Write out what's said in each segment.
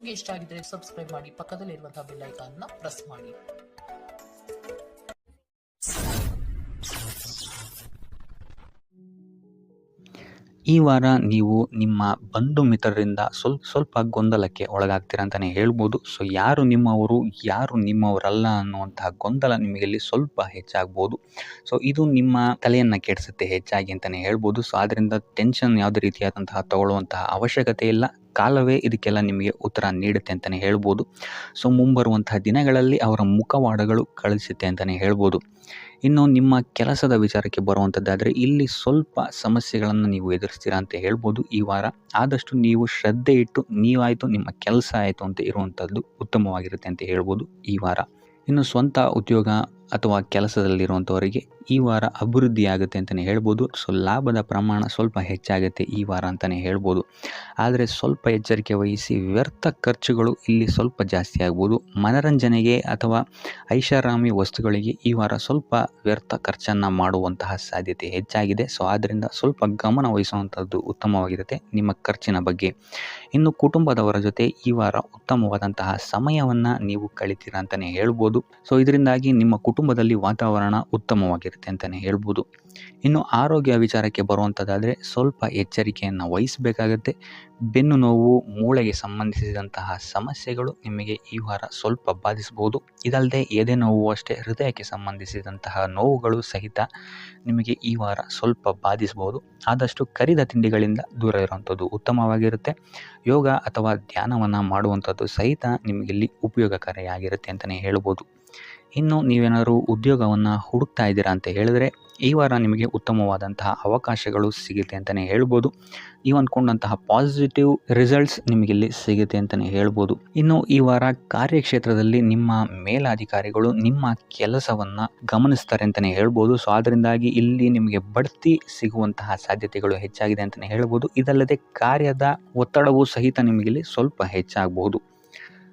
ನಿಮಗೆ ಇಷ್ಟ ಆಗಿದ್ರೆ ಸಬ್ಸ್ಕ್ರೈಬ್ ಮಾಡಿ, ಪಕ್ಕದಲ್ಲಿರುವಂತಹ ಬೆಲ್ ಐಕಾನ್ನ ಪ್ರೆಸ್ ಮಾಡಿ. ಈ ವಾರ ನೀವು ನಿಮ್ಮ ಬಂಧು ಮಿತ್ರರಿಂದ ಸ್ವಲ್ಪ ಗೊಂದಲಕ್ಕೆ ಒಳಗಾಗ್ತೀರಾ ಅಂತಲೇ ಹೇಳ್ಬೋದು. ಸೊ ಯಾರು ನಿಮ್ಮವರು, ಯಾರು ನಿಮ್ಮವರಲ್ಲ ಅನ್ನುವಂತಹ ಗೊಂದಲ ನಿಮಗೆ ಇಲ್ಲಿ ಸ್ವಲ್ಪ ಹೆಚ್ಚಾಗ್ಬೋದು. ಸೊ ಇದು ನಿಮ್ಮ ತಲೆಯನ್ನು ಕೆಡಿಸುತ್ತೆ ಹೆಚ್ಚಾಗಿ ಅಂತಲೇ ಹೇಳ್ಬೋದು. ಸೊ ಆದ್ದರಿಂದ ಟೆನ್ಷನ್ ಯಾವುದೇ ರೀತಿಯಾದಂತಹ ತಗೊಳ್ಳುವಂತಹ ಅವಶ್ಯಕತೆ ಇಲ್ಲ. ಕಾಲವೇ ಇದಕ್ಕೆಲ್ಲ ನಿಮಗೆ ಉತ್ತರ ನೀಡುತ್ತೆ ಅಂತಲೇ ಹೇಳ್ಬೋದು. ಸೊ ಮುಂಬರುವಂತಹ ದಿನಗಳಲ್ಲಿ ಅವರ ಮುಖವಾಡಗಳು ಕಳಿಸುತ್ತೆ ಅಂತಲೇ ಹೇಳ್ಬೋದು. ಇನ್ನು ನಿಮ್ಮ ಕೆಲಸದ ವಿಚಾರಕ್ಕೆ ಬರುವಂಥದ್ದಾದರೆ ಇಲ್ಲಿ ಸ್ವಲ್ಪ ಸಮಸ್ಯೆಗಳನ್ನು ನೀವು ಎದುರಿಸ್ತೀರಾ ಅಂತ ಹೇಳ್ಬೋದು. ಈ ವಾರ ಆದಷ್ಟು ನೀವು ಶ್ರದ್ಧೆ ಇಟ್ಟು ನೀವಾಯಿತು ನಿಮ್ಮ ಕೆಲಸ ಆಯಿತು ಅಂತ ಇರುವಂಥದ್ದು ಉತ್ತಮವಾಗಿರುತ್ತೆ ಅಂತ ಹೇಳ್ಬೋದು ಈ ವಾರ. ಇನ್ನು ಸ್ವಂತ ಉದ್ಯೋಗ ಅಥವಾ ಕೆಲಸದಲ್ಲಿರುವಂಥವರಿಗೆ ಈ ವಾರ ಅಭಿವೃದ್ಧಿ ಆಗುತ್ತೆ ಅಂತಲೇ ಹೇಳ್ಬೋದು. ಸೊ ಲಾಭದ ಪ್ರಮಾಣ ಸ್ವಲ್ಪ ಹೆಚ್ಚಾಗುತ್ತೆ ಈ ವಾರ ಅಂತಲೇ ಹೇಳ್ಬೋದು. ಆದರೆ ಸ್ವಲ್ಪ ಎಚ್ಚರಿಕೆ ವಹಿಸಿ, ವ್ಯರ್ಥ ಖರ್ಚುಗಳು ಇಲ್ಲಿ ಸ್ವಲ್ಪ ಜಾಸ್ತಿ ಆಗ್ಬೋದು. ಮನರಂಜನೆಗೆ ಅಥವಾ ಐಷಾರಾಮಿ ವಸ್ತುಗಳಿಗೆ ಈ ವಾರ ಸ್ವಲ್ಪ ವ್ಯರ್ಥ ಖರ್ಚನ್ನು ಮಾಡುವಂತಹ ಸಾಧ್ಯತೆ ಹೆಚ್ಚಾಗಿದೆ. ಸೊ ಆದ್ದರಿಂದ ಸ್ವಲ್ಪ ಗಮನ ವಹಿಸುವಂಥದ್ದು ಉತ್ತಮವಾಗಿರುತ್ತೆ ನಿಮ್ಮ ಖರ್ಚಿನ ಬಗ್ಗೆ. ಇನ್ನು ಕುಟುಂಬದವರ ಜೊತೆ ಈ ವಾರ ಉತ್ತಮವಾದಂತಹ ಸಮಯವನ್ನು ನೀವು ಕಳಿತೀರಾ ಅಂತಲೇ ಹೇಳ್ಬೋದು. ಸೊ ಇದರಿಂದಾಗಿ ನಿಮ್ಮ ಕುಟುಂಬದಲ್ಲಿ ವಾತಾವರಣ ಉತ್ತಮವಾಗಿರುತ್ತೆ ಅಂತಲೇ ಹೇಳ್ಬೋದು. ಇನ್ನು ಆರೋಗ್ಯ ವಿಚಾರಕ್ಕೆ ಬರುವಂಥದ್ದಾದರೆ ಸ್ವಲ್ಪ ಎಚ್ಚರಿಕೆಯನ್ನು ವಹಿಸಬೇಕಾಗತ್ತೆ. ಬೆನ್ನು ನೋವು, ಮೂಳೆಗೆ ಸಂಬಂಧಿಸಿದಂತಹ ಸಮಸ್ಯೆಗಳು ನಿಮಗೆ ಈ ವಾರ ಸ್ವಲ್ಪ ಬಾಧಿಸಬಹುದು. ಇದಲ್ಲದೆ ಎದೆ ನೋವು ಅಷ್ಟೇ, ಹೃದಯಕ್ಕೆ ಸಂಬಂಧಿಸಿದಂತಹ ನೋವುಗಳು ಸಹಿತ ನಿಮಗೆ ಈ ವಾರ ಸ್ವಲ್ಪ ಬಾಧಿಸಬಹುದು. ಆದಷ್ಟು ಕರಿದ ತಿಂಡಿಗಳಿಂದ ದೂರ ಇರುವಂಥದ್ದು ಉತ್ತಮವಾಗಿರುತ್ತೆ. ಯೋಗ ಅಥವಾ ಧ್ಯಾನವನ್ನು ಮಾಡುವಂಥದ್ದು ಸಹಿತ ನಿಮಗಿಲ್ಲಿ ಉಪಯೋಗಕಾರಿಯಾಗಿರುತ್ತೆ ಅಂತಲೇ ಹೇಳ್ಬೋದು. ಇನ್ನು ನೀವೇನಾದರೂ ಉದ್ಯೋಗವನ್ನು ಹುಡುಕ್ತಾ ಇದ್ದೀರಾ ಅಂತ ಹೇಳಿದ್ರೆ ಈ ವಾರ ನಿಮಗೆ ಉತ್ತಮವಾದಂತಹ ಅವಕಾಶಗಳು ಸಿಗುತ್ತೆ ಅಂತಲೇ ಹೇಳ್ಬೋದು. ನೀವು ಅಂದ್ಕೊಂಡಂತಹ ಪಾಸಿಟಿವ್ ರಿಸಲ್ಟ್ಸ್ ನಿಮಗಿಲ್ಲಿ ಸಿಗುತ್ತೆ ಅಂತಲೇ ಹೇಳ್ಬೋದು. ಇನ್ನು ಈ ವಾರ ಕಾರ್ಯಕ್ಷೇತ್ರದಲ್ಲಿ ನಿಮ್ಮ ಮೇಲಾಧಿಕಾರಿಗಳು ನಿಮ್ಮ ಕೆಲಸವನ್ನು ಗಮನಿಸ್ತಾರೆ ಅಂತಲೇ ಹೇಳ್ಬೋದು. ಸೊ ಅದರಿಂದಾಗಿ ಇಲ್ಲಿ ನಿಮಗೆ ಬಡ್ತಿ ಸಿಗುವಂತಹ ಸಾಧ್ಯತೆಗಳು ಹೆಚ್ಚಾಗಿದೆ ಅಂತಲೇ ಹೇಳ್ಬೋದು. ಇದಲ್ಲದೆ ಕಾರ್ಯದ ಒತ್ತಡವೂ ಸಹಿತ ನಿಮಗಿಲ್ಲಿ ಸ್ವಲ್ಪ ಹೆಚ್ಚಾಗಬಹುದು.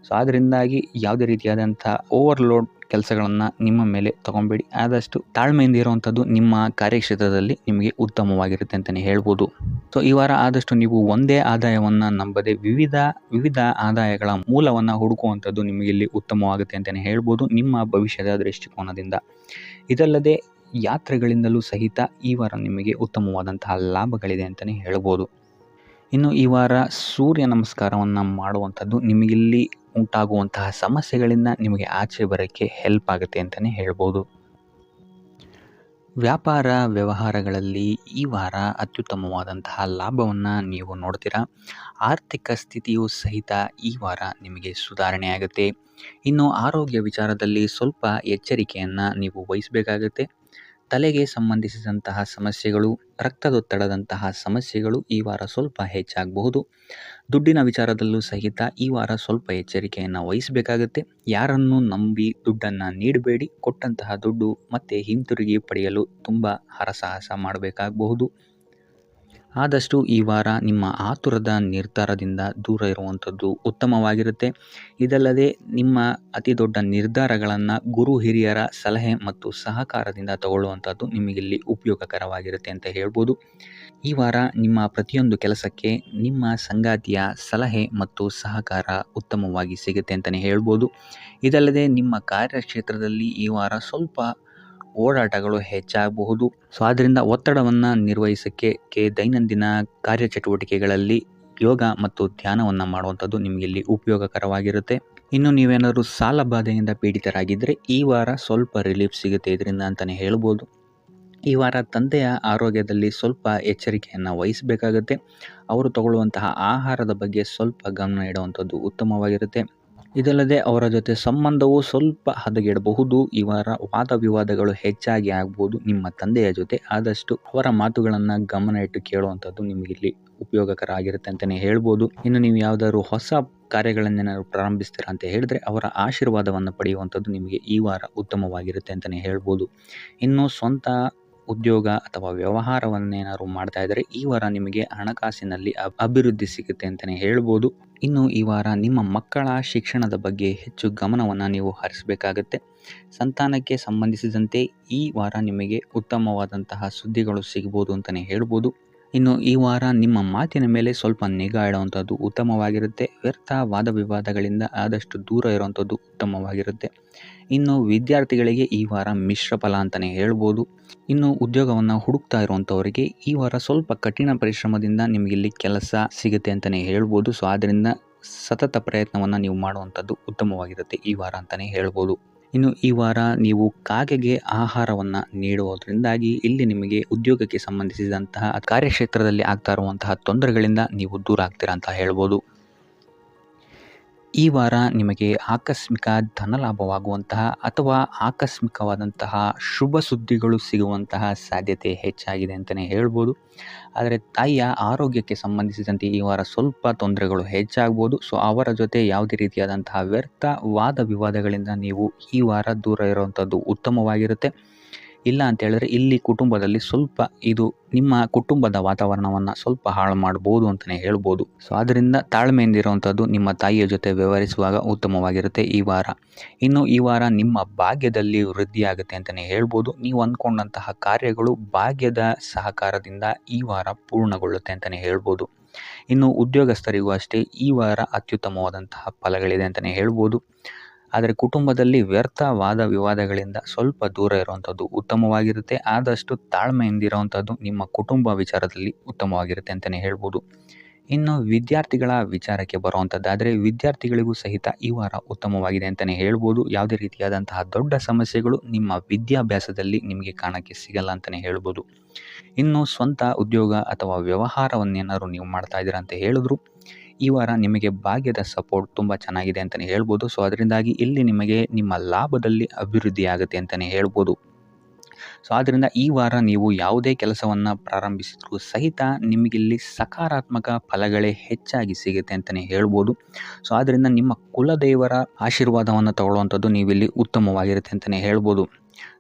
ಸೊ ಅದರಿಂದಾಗಿ ಯಾವುದೇ ರೀತಿಯಾದಂಥ ಓವರ್ಲೋಡ್ ಕೆಲಸಗಳನ್ನು ನಿಮ್ಮ ಮೇಲೆ ತೊಗೊಬೇಡಿ. ಆದಷ್ಟು ತಾಳ್ಮೆಯಿಂದ ಇರುವಂಥದ್ದು ನಿಮ್ಮ ಕಾರ್ಯಕ್ಷೇತ್ರದಲ್ಲಿ ನಿಮಗೆ ಉತ್ತಮವಾಗಿರುತ್ತೆ ಅಂತಲೇ ಹೇಳ್ಬೋದು. ಸೊ ಈ ವಾರ ಆದಷ್ಟು ನೀವು ಒಂದೇ ಆದಾಯವನ್ನು ನಂಬದೆ ವಿವಿಧ ಆದಾಯಗಳ ಮೂಲವನ್ನು ಹುಡುಕುವಂಥದ್ದು ನಿಮಗೆ ಇಲ್ಲಿ ಉತ್ತಮವಾಗುತ್ತೆ ಅಂತಲೇ ಹೇಳ್ಬೋದು ನಿಮ್ಮ ಭವಿಷ್ಯದ ದೃಷ್ಟಿಕೋನದಿಂದ. ಇದಲ್ಲದೆ ಯಾತ್ರೆಗಳಿಂದಲೂ ಸಹಿತ ಈ ವಾರ ನಿಮಗೆ ಉತ್ತಮವಾದಂತಹ ಲಾಭಗಳಿದೆ ಅಂತಲೇ ಹೇಳ್ಬೋದು. ಇನ್ನು ಈ ವಾರ ಸೂರ್ಯ ನಮಸ್ಕಾರವನ್ನು ಮಾಡುವಂಥದ್ದು ನಿಮಗಿಲ್ಲಿ ಉಂಟಾಗುವಂತಹ ಸಮಸ್ಯೆಗಳಿಂದ ನಿಮಗೆ ಆಚೆ ಬರೋಕ್ಕೆ ಹೆಲ್ಪ್ ಆಗುತ್ತೆ ಅಂತಲೇ ಹೇಳ್ಬೋದು. ವ್ಯಾಪಾರ ವ್ಯವಹಾರಗಳಲ್ಲಿ ಈ ವಾರ ಅತ್ಯುತ್ತಮವಾದಂತಹ ಲಾಭವನ್ನು ನೀವು ನೋಡ್ತೀರಾ. ಆರ್ಥಿಕ ಸ್ಥಿತಿಯೂ ಸಹಿತ ಈ ವಾರ ನಿಮಗೆ ಸುಧಾರಣೆಯಾಗುತ್ತೆ. ಇನ್ನು ಆರೋಗ್ಯ ವಿಚಾರದಲ್ಲಿ ಸ್ವಲ್ಪ ಎಚ್ಚರಿಕೆಯನ್ನು ನೀವು ವಹಿಸಬೇಕಾಗುತ್ತೆ. ತಲೆಗೆ ಸಂಬಂಧಿಸಿದಂತಹ ಸಮಸ್ಯೆಗಳು, ರಕ್ತದೊತ್ತಡದಂತಹ ಸಮಸ್ಯೆಗಳು ಈ ವಾರ ಸ್ವಲ್ಪ ಹೆಚ್ಚಾಗಬಹುದು. ದುಡ್ಡಿನ ವಿಚಾರದಲ್ಲೂ ಸಹಿತ ಈ ವಾರ ಸ್ವಲ್ಪ ಎಚ್ಚರಿಕೆಯನ್ನು ವಹಿಸಬೇಕಾಗುತ್ತೆ. ಯಾರನ್ನು ನಂಬಿ ದುಡ್ಡನ್ನು ನೀಡಬೇಡಿ. ಕೊಟ್ಟಂತಹ ದುಡ್ಡು ಮತ್ತೆ ಹಿಂತಿರುಗಿ ಪಡೆಯಲು ತುಂಬ ಹರಸಾಹಸ ಮಾಡಬೇಕಾಗಬಹುದು. ಆದಷ್ಟು ಈ ವಾರ ನಿಮ್ಮ ಆತುರದ ನಿರ್ಧಾರದಿಂದ ದೂರ ಇರುವಂಥದ್ದು ಉತ್ತಮವಾಗಿರುತ್ತೆ. ಇದಲ್ಲದೆ ನಿಮ್ಮ ಅತಿ ದೊಡ್ಡ ನಿರ್ಧಾರಗಳನ್ನು ಗುರು ಹಿರಿಯರ ಸಲಹೆ ಮತ್ತು ಸಹಕಾರದಿಂದ ತಗೊಳ್ಳುವಂಥದ್ದು ನಿಮಗಿಲ್ಲಿ ಉಪಯೋಗಕರವಾಗಿರುತ್ತೆ ಅಂತ ಹೇಳ್ಬೋದು. ಈ ವಾರ ನಿಮ್ಮ ಪ್ರತಿಯೊಂದು ಕೆಲಸಕ್ಕೆ ನಿಮ್ಮ ಸಂಗಾತಿಯ ಸಲಹೆ ಮತ್ತು ಸಹಕಾರ ಉತ್ತಮವಾಗಿ ಸಿಗುತ್ತೆ ಅಂತಲೇ ಹೇಳ್ಬೋದು. ಇದಲ್ಲದೆ ನಿಮ್ಮ ಕಾರ್ಯಕ್ಷೇತ್ರದಲ್ಲಿ ಈ ವಾರ ಸ್ವಲ್ಪ ಓಡಾಟಗಳು ಹೆಚ್ಚಾಗಬಹುದು. ಸೊ ಆದ್ದರಿಂದ ಒತ್ತಡವನ್ನು ನಿರ್ವಹಿಸೋಕ್ಕೆ ದೈನಂದಿನ ಕಾರ್ಯಚಟುವಟಿಕೆಗಳಲ್ಲಿ ಯೋಗ ಮತ್ತು ಧ್ಯಾನವನ್ನು ಮಾಡುವಂಥದ್ದು ನಿಮಗಿಲ್ಲಿ ಉಪಯೋಗಕರವಾಗಿರುತ್ತೆ. ಇನ್ನು ನೀವೇನಾದರೂ ಸಾಲ ಬಾಧೆಯಿಂದ ಪೀಡಿತರಾಗಿದ್ದರೆ ಈ ವಾರ ಸ್ವಲ್ಪ ರಿಲೀಫ್ ಸಿಗುತ್ತೆ ಇದರಿಂದ ಅಂತಲೇ ಹೇಳ್ಬೋದು. ಈ ವಾರ ತಂದೆಯ ಆರೋಗ್ಯದಲ್ಲಿ ಸ್ವಲ್ಪ ಎಚ್ಚರಿಕೆಯನ್ನು ವಹಿಸಬೇಕಾಗುತ್ತೆ. ಅವರು ತಗೊಳ್ಳುವಂತಹ ಆಹಾರದ ಬಗ್ಗೆ ಸ್ವಲ್ಪ ಗಮನ ಇಡುವಂಥದ್ದು ಉತ್ತಮವಾಗಿರುತ್ತೆ. ಇದಲ್ಲದೆ ಅವರ ಜೊತೆ ಸಂಬಂಧವು ಸ್ವಲ್ಪ ಹದಗೆಡಬಹುದು. ಈ ವಾರ ವಾದ ವಿವಾದಗಳು ಹೆಚ್ಚಾಗಿ ಆಗ್ಬೋದು ನಿಮ್ಮ ತಂದೆಯ ಜೊತೆ. ಆದಷ್ಟು ಅವರ ಮಾತುಗಳನ್ನು ಗಮನ ಇಟ್ಟು ಕೇಳುವಂಥದ್ದು ನಿಮಗಿಲ್ಲಿ ಉಪಯೋಗಕರ ಆಗಿರುತ್ತೆ ಅಂತಲೇ ಹೇಳ್ಬೋದು. ಇನ್ನು ನೀವು ಯಾವುದಾದ್ರು ಹೊಸ ಕಾರ್ಯಗಳನ್ನೇನಾದ್ರು ಪ್ರಾರಂಭಿಸ್ತೀರಾ ಅಂತ ಹೇಳಿದ್ರೆ ಅವರ ಆಶೀರ್ವಾದವನ್ನು ಪಡೆಯುವಂಥದ್ದು ನಿಮಗೆ ಈ ವಾರ ಉತ್ತಮವಾಗಿರುತ್ತೆ ಅಂತಲೇ ಹೇಳ್ಬೋದು. ಇನ್ನು ಸ್ವಂತ ಉದ್ಯೋಗ ಅಥವಾ ವ್ಯವಹಾರವನ್ನೇನಾದ್ರು ಮಾಡ್ತಾ ಇದ್ದರೆ ಈ ವಾರ ನಿಮಗೆ ಹಣಕಾಸಿನಲ್ಲಿ ಅಭಿವೃದ್ಧಿ ಸಿಗುತ್ತೆ ಅಂತಲೇ ಹೇಳ್ಬೋದು. ಇನ್ನು ಈ ವಾರ ನಿಮ್ಮ ಮಕ್ಕಳ ಶಿಕ್ಷಣದ ಬಗ್ಗೆ ಹೆಚ್ಚು ಗಮನವನ್ನು ನೀವು ಹರಿಸಬೇಕಾಗತ್ತೆ. ಸಂತಾನಕ್ಕೆ ಸಂಬಂಧಿಸಿದಂತೆ ಈ ವಾರ ನಿಮಗೆ ಉತ್ತಮವಾದಂತಹ ಸುದ್ದಿಗಳು ಸಿಗ್ಬೋದು ಅಂತಲೇ ಹೇಳ್ಬೋದು. ಇನ್ನು ಈ ವಾರ ನಿಮ್ಮ ಮಾತಿನ ಮೇಲೆ ಸ್ವಲ್ಪ ನಿಗಾ ಇಡುವಂಥದ್ದು ಉತ್ತಮವಾಗಿರುತ್ತೆ. ವ್ಯರ್ಥ ವಾದ ವಿವಾದಗಳಿಂದ ಆದಷ್ಟು ದೂರ ಇರುವಂಥದ್ದು ಉತ್ತಮವಾಗಿರುತ್ತೆ. ಇನ್ನು ವಿದ್ಯಾರ್ಥಿಗಳಿಗೆ ಈ ವಾರ ಮಿಶ್ರ ಫಲ ಅಂತಲೇ ಹೇಳ್ಬೋದು. ಇನ್ನು ಉದ್ಯೋಗವನ್ನು ಹುಡುಕ್ತಾ ಇರುವಂಥವರಿಗೆ ಈ ವಾರ ಸ್ವಲ್ಪ ಕಠಿಣ ಪರಿಶ್ರಮದಿಂದ ನಿಮಗಿಲ್ಲಿ ಕೆಲಸ ಸಿಗುತ್ತೆ ಅಂತಲೇ ಹೇಳ್ಬೋದು. ಸೊ ಆದ್ದರಿಂದ ಸತತ ಪ್ರಯತ್ನವನ್ನು ನೀವು ಮಾಡುವಂಥದ್ದು ಉತ್ತಮವಾಗಿರುತ್ತೆ ಈ ವಾರ ಅಂತಲೇ ಹೇಳ್ಬೋದು. ಇನ್ನು ಈ ವಾರ ನೀವು ಕಾಗೆಗೆ ಆಹಾರವನ್ನು ನೀಡುವುದರಿಂದಾಗಿ ಇಲ್ಲಿ ನಿಮಗೆ ಉದ್ಯೋಗಕ್ಕೆ ಸಂಬಂಧಿಸಿದಂತಹ ಕಾರ್ಯಕ್ಷೇತ್ರದಲ್ಲಿ ಆಗ್ತಾ ಇರುವಂತಹ ತೊಂದರೆಗಳಿಂದ ನೀವು ದೂರ ಆಗ್ತೀರಾ ಅಂತ ಹೇಳ್ಬೋದು. ಈ ವಾರ ನಿಮಗೆ ಆಕಸ್ಮಿಕ ಧನಲಾಭವಾಗುವಂತಹ ಅಥವಾ ಆಕಸ್ಮಿಕವಾದಂತಹ ಶುಭ ಸುದ್ದಿಗಳು ಸಿಗುವಂತಹ ಸಾಧ್ಯತೆ ಹೆಚ್ಚಾಗಿದೆ ಅಂತಲೇ ಹೇಳ್ಬೋದು. ಆದರೆ ತಾಯಿಯ ಆರೋಗ್ಯಕ್ಕೆ ಸಂಬಂಧಿಸಿದಂತೆ ಈ ವಾರ ಸ್ವಲ್ಪ ತೊಂದರೆಗಳು ಹೆಚ್ಚಾಗ್ಬೋದು. ಸೊ ಅವರ ಜೊತೆ ಯಾವುದೇ ರೀತಿಯಾದಂತಹ ವ್ಯರ್ಥ ವಾದ ವಿವಾದಗಳಿಂದ ನೀವು ಈ ವಾರ ದೂರ ಇರುವಂಥದ್ದು ಉತ್ತಮವಾಗಿರುತ್ತೆ. ಇಲ್ಲ ಅಂತ ಹೇಳಿದ್ರೆ ಇಲ್ಲಿ ಕುಟುಂಬದಲ್ಲಿ ಸ್ವಲ್ಪ ಇದು ನಿಮ್ಮ ಕುಟುಂಬದ ವಾತಾವರಣವನ್ನು ಸ್ವಲ್ಪ ಹಾಳು ಮಾಡ್ಬೋದು ಅಂತಲೇ ಹೇಳ್ಬೋದು. ಸೊ ಆದ್ದರಿಂದ ತಾಳ್ಮೆಯಿಂದ ಇರುವಂಥದ್ದು ನಿಮ್ಮ ತಾಯಿಯ ಜೊತೆ ವ್ಯವಹರಿಸುವಾಗ ಉತ್ತಮವಾಗಿರುತ್ತೆ ಈ ವಾರ. ಇನ್ನು ಈ ವಾರ ನಿಮ್ಮ ಭಾಗ್ಯದಲ್ಲಿ ವೃದ್ಧಿಯಾಗುತ್ತೆ ಅಂತಲೇ ಹೇಳ್ಬೋದು. ನೀವು ಅಂದ್ಕೊಂಡಂತಹ ಕಾರ್ಯಗಳು ಭಾಗ್ಯದ ಸಹಕಾರದಿಂದ ಈ ವಾರ ಪೂರ್ಣಗೊಳ್ಳುತ್ತೆ ಅಂತಲೇ ಹೇಳ್ಬೋದು. ಇನ್ನು ಉದ್ಯೋಗಸ್ಥರಿಗೂ ಅಷ್ಟೇ ಈ ವಾರ ಅತ್ಯುತ್ತಮವಾದಂತಹ ಫಲಗಳಿದೆ ಅಂತಲೇ ಹೇಳ್ಬೋದು. ಆದರೆ ಕುಟುಂಬದಲ್ಲಿ ವ್ಯರ್ಥ ವಾದ ವಿವಾದಗಳಿಂದ ಸ್ವಲ್ಪ ದೂರ ಇರುವಂಥದ್ದು ಉತ್ತಮವಾಗಿರುತ್ತೆ. ಆದಷ್ಟು ತಾಳ್ಮೆಯಿಂದಿರುವಂಥದ್ದು ನಿಮ್ಮ ಕುಟುಂಬ ವಿಚಾರದಲ್ಲಿ ಉತ್ತಮವಾಗಿರುತ್ತೆ ಅಂತಲೇ ಹೇಳ್ಬೋದು. ಇನ್ನು ವಿದ್ಯಾರ್ಥಿಗಳ ವಿಚಾರಕ್ಕೆ ಬರುವಂಥದ್ದಾದರೆ ವಿದ್ಯಾರ್ಥಿಗಳಿಗೂ ಸಹಿತ ಈ ವಾರ ಉತ್ತಮವಾಗಿದೆ ಅಂತಲೇ ಹೇಳ್ಬೋದು. ಯಾವುದೇ ರೀತಿಯಾದಂತಹ ದೊಡ್ಡ ಸಮಸ್ಯೆಗಳು ನಿಮ್ಮ ವಿದ್ಯಾಭ್ಯಾಸದಲ್ಲಿ ನಿಮಗೆ ಕಾಣಕ್ಕೆ ಸಿಗಲ್ಲ ಅಂತಲೇ ಹೇಳ್ಬೋದು. ಇನ್ನು ಸ್ವಂತ ಉದ್ಯೋಗ ಅಥವಾ ವ್ಯವಹಾರವನ್ನೇನಾದ್ರು ನೀವು ಮಾಡ್ತಾ ಇದ್ದೀರಾ ಅಂತ ಹೇಳಿದ್ರು ಈ ವಾರ ನಿಮಗೆ ಭಾಗ್ಯದ ಸಪೋರ್ಟ್ ತುಂಬ ಚೆನ್ನಾಗಿದೆ ಅಂತಲೇ ಹೇಳ್ಬೋದು. ಸೊ ಅದರಿಂದಾಗಿ ಇಲ್ಲಿ ನಿಮಗೆ ನಿಮ್ಮ ಲಾಭದಲ್ಲಿ ಅಭಿವೃದ್ಧಿ ಆಗುತ್ತೆ ಅಂತಲೇ ಹೇಳ್ಬೋದು. ಸೊ ಆದ್ದರಿಂದ ಈ ವಾರ ನೀವು ಯಾವುದೇ ಕೆಲಸವನ್ನು ಪ್ರಾರಂಭಿಸಿದ್ರೂ ಸಹಿತ ನಿಮಗಿಲ್ಲಿ ಸಕಾರಾತ್ಮಕ ಫಲಗಳೇ ಹೆಚ್ಚಾಗಿ ಸಿಗುತ್ತೆ ಅಂತಲೇ ಹೇಳ್ಬೋದು. ಸೊ ಆದ್ದರಿಂದ ನಿಮ್ಮ ಕುಲದೇವರ ಆಶೀರ್ವಾದವನ್ನು ತಗೊಳ್ಳುವಂಥದ್ದು ನೀವಿಲ್ಲಿ ಉತ್ತಮವಾಗಿರುತ್ತೆ ಅಂತಲೇ ಹೇಳ್ಬೋದು.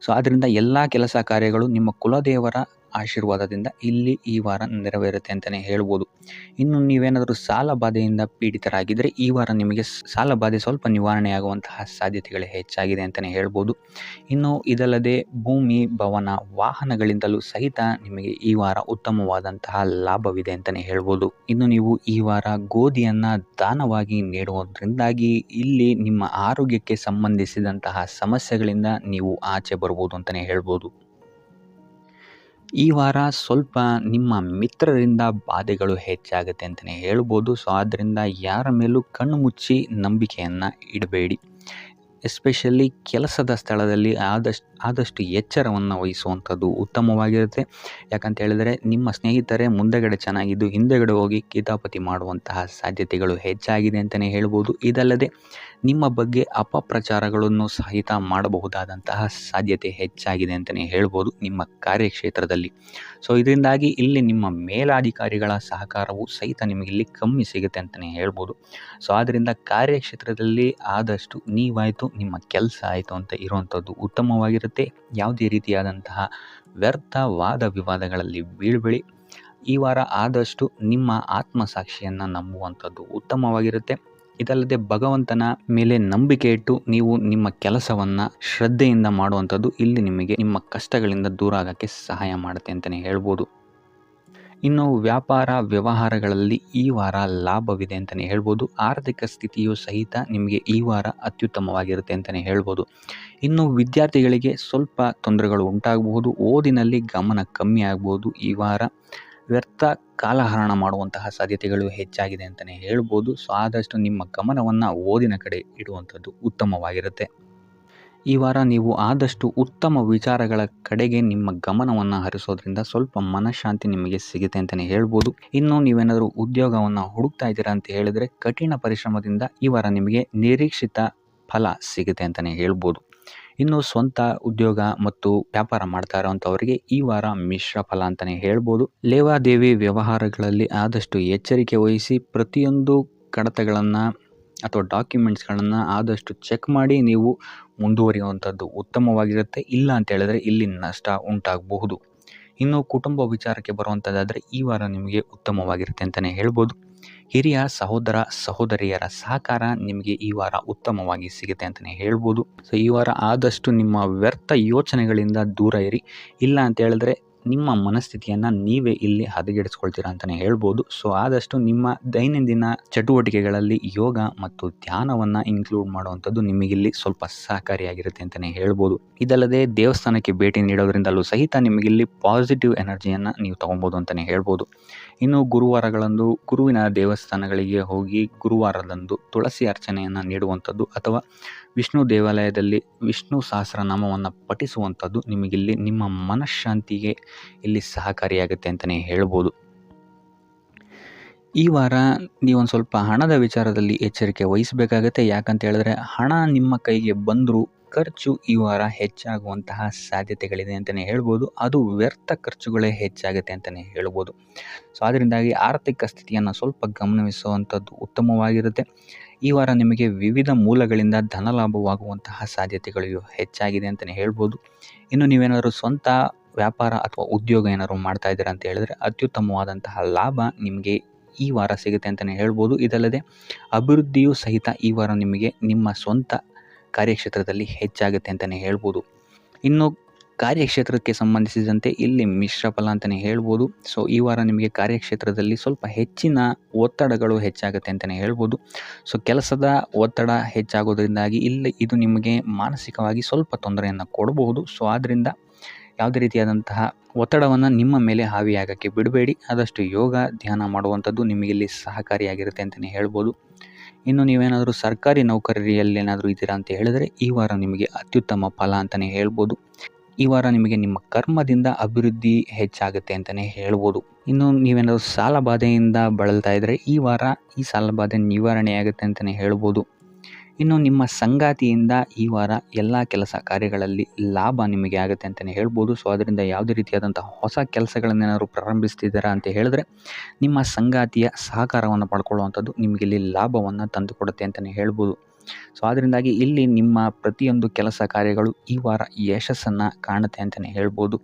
ಸೊ ಆದ್ದರಿಂದ ಎಲ್ಲ ಕೆಲಸ ಕಾರ್ಯಗಳು ನಿಮ್ಮ ಕುಲದೇವರ ಆಶೀರ್ವಾದದಿಂದ ಇಲ್ಲಿ ಈ ವಾರ ನೆರವೇರುತ್ತೆ ಅಂತಲೇ ಹೇಳ್ಬೋದು. ಇನ್ನು ನೀವೇನಾದರೂ ಸಾಲ ಬಾಧೆಯಿಂದ ಪೀಡಿತರಾಗಿದ್ದರೆ ಈ ವಾರ ನಿಮಗೆ ಸಾಲ ಬಾಧೆ ಸ್ವಲ್ಪ ನಿವಾರಣೆಯಾಗುವಂತಹ ಸಾಧ್ಯತೆಗಳು ಹೆಚ್ಚಾಗಿದೆ ಅಂತಲೇ ಹೇಳ್ಬೋದು. ಇನ್ನು ಇದಲ್ಲದೆ ಭೂಮಿ, ಭವನ, ವಾಹನಗಳಿಂದಲೂ ಸಹಿತ ನಿಮಗೆ ಈ ವಾರ ಉತ್ತಮವಾದಂತಹ ಲಾಭವಿದೆ ಅಂತಲೇ ಹೇಳ್ಬೋದು. ಇನ್ನು ನೀವು ಈ ವಾರ ಗೋಧಿಯನ್ನು ದಾನವಾಗಿ ನೀಡುವುದರಿಂದಾಗಿ ಇಲ್ಲಿ ನಿಮ್ಮ ಆರೋಗ್ಯಕ್ಕೆ ಸಂಬಂಧಿಸಿದಂತಹ ಸಮಸ್ಯೆಗಳಿಂದ ನೀವು ಆಚೆ ಬರ್ಬೋದು ಅಂತಲೇ ಹೇಳ್ಬೋದು. ಈ ವಾರ ಸ್ವಲ್ಪ ನಿಮ್ಮ ಮಿತ್ರರಿಂದ ಬಾಧೆಗಳು ಹೆಚ್ಚಾಗುತ್ತೆ ಅಂತಲೇ ಹೇಳ್ಬೋದು. ಸೊ ಆದ್ದರಿಂದ ಯಾರ ಮೇಲೂ ಕಣ್ಣು ಮುಚ್ಚಿ ನಂಬಿಕೆಯನ್ನು ಇಡಬೇಡಿ. ಎಸ್ಪೆಷಲಿ ಕೆಲಸದ ಸ್ಥಳದಲ್ಲಿ ಆದಷ್ಟು ಎಚ್ಚರವನ್ನು ವಹಿಸುವಂಥದ್ದು ಉತ್ತಮವಾಗಿರುತ್ತೆ. ಯಾಕಂತ ಹೇಳಿದರೆ ನಿಮ್ಮ ಸ್ನೇಹಿತರೇ ಮುಂದೆಗಡೆ ಚೆನ್ನಾಗಿದ್ದು ಹಿಂದೆಗಡೆ ಹೋಗಿ ಕಿತಾಪತಿ ಮಾಡುವಂತಹ ಸಾಧ್ಯತೆಗಳು ಹೆಚ್ಚಾಗಿದೆ ಅಂತಲೇ ಹೇಳ್ಬೋದು. ಇದಲ್ಲದೆ ನಿಮ್ಮ ಬಗ್ಗೆ ಅಪಪ್ರಚಾರಗಳನ್ನು ಸಹಿತ ಮಾಡಬಹುದಾದಂತಹ ಸಾಧ್ಯತೆ ಹೆಚ್ಚಾಗಿದೆ ಅಂತಲೇ ಹೇಳ್ಬೋದು ನಿಮ್ಮ ಕಾರ್ಯಕ್ಷೇತ್ರದಲ್ಲಿ. ಸೊ ಇದರಿಂದಾಗಿ ಇಲ್ಲಿ ನಿಮ್ಮ ಮೇಲಾಧಿಕಾರಿಗಳ ಸಹಕಾರವು ಸಹಿತ ನಿಮಗಿಲ್ಲಿ ಕಮ್ಮಿ ಸಿಗುತ್ತೆ ಅಂತಲೇ ಹೇಳ್ಬೋದು. ಸೊ ಆದ್ದರಿಂದ ಕಾರ್ಯಕ್ಷೇತ್ರದಲ್ಲಿ ಆದಷ್ಟು ನೀವಾಯಿತು ನಿಮ್ಮ ಕೆಲಸ ಆಯಿತು ಅಂತ ಇರುವಂಥದ್ದು ಉತ್ತಮವಾಗಿರುತ್ತೆ. ಯಾವುದೇ ರೀತಿಯಾದಂತಹ ವ್ಯರ್ಥ ವಾದ ವಿವಾದಗಳಲ್ಲಿ ಬೀಳ್ಬೇಡಿ. ಈ ವಾರ ಆದಷ್ಟು ನಿಮ್ಮ ಆತ್ಮಸಾಕ್ಷಿಯನ್ನು ನಂಬುವಂಥದ್ದು ಉತ್ತಮವಾಗಿರುತ್ತೆ. ಇದಲ್ಲದೆ ಭಗವಂತನ ಮೇಲೆ ನಂಬಿಕೆ ಇಟ್ಟು ನೀವು ನಿಮ್ಮ ಕೆಲಸವನ್ನು ಶ್ರದ್ಧೆಯಿಂದ ಮಾಡುವಂಥದ್ದು ಇಲ್ಲಿ ನಿಮಗೆ ನಿಮ್ಮ ಕಷ್ಟಗಳಿಂದ ದೂರ ಆಗೋಕ್ಕೆ ಸಹಾಯ ಮಾಡುತ್ತೆ ಅಂತಲೇ ಹೇಳ್ಬೋದು. ಇನ್ನು ವ್ಯಾಪಾರ ವ್ಯವಹಾರಗಳಲ್ಲಿ ಈ ವಾರ ಲಾಭವಿದೆ ಅಂತಲೇ ಹೇಳ್ಬೋದು. ಆರ್ಥಿಕ ಸ್ಥಿತಿಯು ಸಹಿತ ನಿಮಗೆ ಈ ವಾರ ಅತ್ಯುತ್ತಮವಾಗಿರುತ್ತೆ ಅಂತಲೇ ಹೇಳ್ಬೋದು. ಇನ್ನು ವಿದ್ಯಾರ್ಥಿಗಳಿಗೆ ಸ್ವಲ್ಪ ತೊಂದರೆಗಳು ಉಂಟಾಗಬಹುದು. ಓದಿನಲ್ಲಿ ಗಮನ ಕಮ್ಮಿ ಆಗ್ಬೋದು. ಈ ವಾರ ವ್ಯರ್ಥ ಕಾಲಹರಣ ಮಾಡುವಂತಹ ಸಾಧ್ಯತೆಗಳು ಹೆಚ್ಚಾಗಿದೆ ಅಂತಲೇ ಹೇಳ್ಬೋದು. ಸೊ ಆದಷ್ಟು ನಿಮ್ಮ ಗಮನವನ್ನು ಓದಿನ ಕಡೆ ಇಡುವಂಥದ್ದು ಉತ್ತಮವಾಗಿರುತ್ತೆ. ಈ ವಾರ ನೀವು ಆದಷ್ಟು ಉತ್ತಮ ವಿಚಾರಗಳ ಕಡೆಗೆ ನಿಮ್ಮ ಗಮನವನ್ನು ಹರಿಸೋದ್ರಿಂದ ಸ್ವಲ್ಪ ಮನಃಶಾಂತಿ ನಿಮಗೆ ಸಿಗುತ್ತೆ ಅಂತಲೇ ಹೇಳ್ಬೋದು. ಇನ್ನು ನೀವೇನಾದರೂ ಉದ್ಯೋಗವನ್ನು ಹುಡುಕ್ತಾ ಇದ್ದೀರಾ ಅಂತ ಹೇಳಿದರೆ ಕಠಿಣ ಪರಿಶ್ರಮದಿಂದ ಈ ವಾರ ನಿಮಗೆ ನಿರೀಕ್ಷಿತ ಫಲ ಸಿಗುತ್ತೆ ಅಂತಲೇ ಹೇಳ್ಬೋದು. ಇನ್ನು ಸ್ವಂತ ಉದ್ಯೋಗ ಮತ್ತು ವ್ಯಾಪಾರ ಮಾಡ್ತಾ ಇರೋವಂಥವರಿಗೆ ಈ ವಾರ ಮಿಶ್ರ ಫಲ ಅಂತಲೇ ಹೇಳ್ಬೋದು. ಲೇವಾದೇವಿ ವ್ಯವಹಾರಗಳಲ್ಲಿ ಆದಷ್ಟು ಎಚ್ಚರಿಕೆ ವಹಿಸಿ ಪ್ರತಿಯೊಂದು ಕಡತಗಳನ್ನು ಅಥವಾ ಡಾಕ್ಯುಮೆಂಟ್ಸ್ಗಳನ್ನು ಆದಷ್ಟು ಚೆಕ್ ಮಾಡಿ ನೀವು ಮುಂದುವರಿಯುವಂಥದ್ದು ಉತ್ತಮವಾಗಿರುತ್ತೆ. ಇಲ್ಲ ಅಂತ ಹೇಳಿದ್ರೆ ಇಲ್ಲಿ ನಷ್ಟ ಉಂಟಾಗಬಹುದು. ಇನ್ನು ಕುಟುಂಬ ವಿಚಾರಕ್ಕೆ ಬರುವಂಥದ್ದಾದರೆ ಈ ವಾರ ನಿಮಗೆ ಉತ್ತಮವಾಗಿರುತ್ತೆ ಅಂತಲೇ ಹೇಳ್ಬೋದು. ಹಿರಿಯ ಸಹೋದರ ಸಹೋದರಿಯರ ಸಹಕಾರ ನಿಮಗೆ ಈ ವಾರ ಉತ್ತಮವಾಗಿ ಸಿಗುತ್ತೆ ಅಂತಲೇ ಹೇಳ್ಬೋದು. ಸೊ ಈ ವಾರ ಆದಷ್ಟು ನಿಮ್ಮ ವ್ಯರ್ಥ ಯೋಚನೆಗಳಿಂದ ದೂರ ಇರಿ. ಇಲ್ಲ ಅಂತ ಹೇಳಿದ್ರೆ ನಿಮ್ಮ ಮನಸ್ಥಿತಿಯನ್ನು ನೀವೇ ಇಲ್ಲಿ ಹದಗೆಡಿಸ್ಕೊಳ್ತೀರಾ ಅಂತಲೇ ಹೇಳ್ಬೋದು. ಸೊ ಆದಷ್ಟು ನಿಮ್ಮ ದೈನಂದಿನ ಚಟುವಟಿಕೆಗಳಲ್ಲಿ ಯೋಗ ಮತ್ತು ಧ್ಯಾನವನ್ನು ಇನ್ಕ್ಲೂಡ್ ಮಾಡುವಂಥದ್ದು ನಿಮಗಿಲ್ಲಿ ಸ್ವಲ್ಪ ಸಹಕಾರಿಯಾಗಿರುತ್ತೆ ಅಂತಲೇ ಹೇಳ್ಬೋದು. ಇದಲ್ಲದೆ ದೇವಸ್ಥಾನಕ್ಕೆ ಭೇಟಿ ನೀಡೋದ್ರಿಂದಲೂ ಸಹಿತ ನಿಮಗಿಲ್ಲಿ ಪಾಸಿಟಿವ್ ಎನರ್ಜಿಯನ್ನು ನೀವು ತೊಗೊಬೋದು ಅಂತಲೇ ಹೇಳ್ಬೋದು. ಇನ್ನು ಗುರುವಾರಗಳಂದು ಗುರುವಿನ ದೇವಸ್ಥಾನಗಳಿಗೆ ಹೋಗಿ ಗುರುವಾರದಂದು ತುಳಸಿ ಅರ್ಚನೆಯನ್ನು ನೀಡುವಂಥದ್ದು ಅಥವಾ ವಿಷ್ಣು ದೇವಾಲಯದಲ್ಲಿ ವಿಷ್ಣು ಸಹಸ್ರನಾಮವನ್ನು ಪಠಿಸುವಂಥದ್ದು ನಿಮಗಿಲ್ಲಿ ನಿಮ್ಮ ಮನಃಶಾಂತಿಗೆ ಇಲ್ಲಿ ಸಹಕಾರಿಯಾಗುತ್ತೆ ಅಂತಲೇ ಹೇಳ್ಬೋದು. ಈ ವಾರ ನೀವೊಂದು ಸ್ವಲ್ಪ ಹಣದ ವಿಚಾರದಲ್ಲಿ ಎಚ್ಚರಿಕೆ ವಹಿಸಬೇಕಾಗತ್ತೆ. ಯಾಕಂತ ಹೇಳಿದ್ರೆ ಹಣ ನಿಮ್ಮ ಕೈಗೆ ಬಂದರೂ ಖರ್ಚು ಈ ವಾರ ಹೆಚ್ಚಾಗುವಂತಹ ಸಾಧ್ಯತೆಗಳಿದೆ ಅಂತಲೇ ಹೇಳ್ಬೋದು. ಅದು ವ್ಯರ್ಥ ಖರ್ಚುಗಳೇ ಹೆಚ್ಚಾಗುತ್ತೆ ಅಂತಲೇ ಹೇಳ್ಬೋದು. ಸೊ ಅದರಿಂದಾಗಿ ಆರ್ಥಿಕ ಸ್ಥಿತಿಯನ್ನು ಸ್ವಲ್ಪ ಗಮನಿಸುವಂಥದ್ದು ಉತ್ತಮವಾಗಿರುತ್ತೆ. ಈ ವಾರ ನಿಮಗೆ ವಿವಿಧ ಮೂಲಗಳಿಂದ ಧನಲಾಭವಾಗುವಂತಹ ಸಾಧ್ಯತೆಗಳು ಹೆಚ್ಚಾಗಿದೆ ಅಂತಲೇ ಹೇಳ್ಬೋದು. ಇನ್ನು ನೀವೇನಾದರೂ ಸ್ವಂತ ವ್ಯಾಪಾರ ಅಥವಾ ಉದ್ಯೋಗ ಏನಾದರೂ ಮಾಡ್ತಾ ಇದ್ದೀರಾ ಅಂತ ಹೇಳಿದ್ರೆ ಅತ್ಯುತ್ತಮವಾದಂತಹ ಲಾಭ ನಿಮಗೆ ಈ ವಾರ ಸಿಗುತ್ತೆ ಅಂತಲೇ ಹೇಳ್ಬೋದು. ಇದಲ್ಲದೆ ಅಭಿವೃದ್ಧಿಯೂ ಸಹಿತ ಈ ವಾರ ನಿಮಗೆ ನಿಮ್ಮ ಸ್ವಂತ ಕಾರ್ಯಕ್ಷೇತ್ರದಲ್ಲಿ ಹೆಚ್ಚಾಗುತ್ತೆ ಅಂತಲೇ ಹೇಳ್ಬೋದು. ಇನ್ನು ಕಾರ್ಯಕ್ಷೇತ್ರಕ್ಕೆ ಸಂಬಂಧಿಸಿದಂತೆ ಇಲ್ಲಿ ಮಿಶ್ರ ಫಲ ಅಂತಲೇ ಹೇಳ್ಬೋದು. ಸೊ ಈ ವಾರ ನಿಮಗೆ ಕಾರ್ಯಕ್ಷೇತ್ರದಲ್ಲಿ ಸ್ವಲ್ಪ ಹೆಚ್ಚಿನ ಒತ್ತಡಗಳು ಹೆಚ್ಚಾಗುತ್ತೆ ಅಂತಲೇ ಹೇಳ್ಬೋದು. ಸೊ ಕೆಲಸದ ಒತ್ತಡ ಹೆಚ್ಚಾಗೋದ್ರಿಂದಾಗಿ ಇಲ್ಲಿ ಇದು ನಿಮಗೆ ಮಾನಸಿಕವಾಗಿ ಸ್ವಲ್ಪ ತೊಂದರೆಯನ್ನು ಕೊಡಬಹುದು. ಸೊ ಆದ್ದರಿಂದ ಯಾವುದೇ ರೀತಿಯಾದಂತಹ ಒತ್ತಡವನ್ನು ನಿಮ್ಮ ಮೇಲೆ ಹಾವಿಯಾಗಕ್ಕೆ ಬಿಡಬೇಡಿ. ಆದಷ್ಟು ಯೋಗ ಧ್ಯಾನ ಮಾಡುವಂಥದ್ದು ನಿಮಗಿಲ್ಲಿ ಸಹಕಾರಿಯಾಗಿರುತ್ತೆ ಅಂತಲೇ ಹೇಳ್ಬೋದು. ಇನ್ನು ನೀವೇನಾದರೂ ಸರ್ಕಾರಿ ನೌಕರಿಯಲ್ಲಿ ಏನಾದರೂ ಇದ್ದೀರಾ ಅಂತ ಹೇಳಿದರೆ ಈ ವಾರ ನಿಮಗೆ ಅತ್ಯುತ್ತಮ ಫಲ ಅಂತಲೇ ಹೇಳ್ಬೋದು. ಈ ವಾರ ನಿಮಗೆ ನಿಮ್ಮ ಕರ್ಮದಿಂದ ಅಭಿವೃದ್ಧಿ ಹೆಚ್ಚಾಗುತ್ತೆ ಅಂತಲೇ ಹೇಳ್ಬೋದು. ಇನ್ನು ನೀವೇನಾದರೂ ಸಾಲ ಬಾಧೆಯಿಂದ ಬಳಲ್ತಾ ಇದ್ದರೆ ಈ ವಾರ ಈ ಸಾಲ ಬಾಧೆ ನಿವಾರಣೆಯಾಗುತ್ತೆ ಅಂತಲೇ ಹೇಳ್ಬೋದು. ಇನ್ನು ನಿಮ್ಮ ಸಂಗಾತಿಯಿಂದ ಈ ವಾರ ಎಲ್ಲ ಕೆಲಸ ಕಾರ್ಯಗಳಲ್ಲಿ ಲಾಭ ನಿಮಗೆ ಆಗುತ್ತೆ ಅಂತಲೇ ಹೇಳ್ಬೋದು. ಸೊ ಅದರಿಂದ ಯಾವುದೇ ರೀತಿಯಾದಂಥ ಹೊಸ ಕೆಲಸಗಳನ್ನೇನಾದ್ರು ಪ್ರಾರಂಭಿಸ್ತಿದ್ದೀರಾ ಅಂತ ಹೇಳಿದ್ರೆ ನಿಮ್ಮ ಸಂಗಾತಿಯ ಸಹಕಾರವನ್ನು ಪಡ್ಕೊಳ್ಳುವಂಥದ್ದು ನಿಮಗಿಲ್ಲಿ ಲಾಭವನ್ನು ತಂದುಕೊಡುತ್ತೆ ಅಂತಲೇ ಹೇಳ್ಬೋದು. ಸೊ ಅದರಿಂದಾಗಿ ಇಲ್ಲಿ ನಿಮ್ಮ ಪ್ರತಿಯೊಂದು ಕೆಲಸ ಕಾರ್ಯಗಳು ಈ ವಾರ ಯಶಸ್ಸನ್ನು ಕಾಣುತ್ತೆ ಅಂತಲೇ ಹೇಳ್ಬೋದು.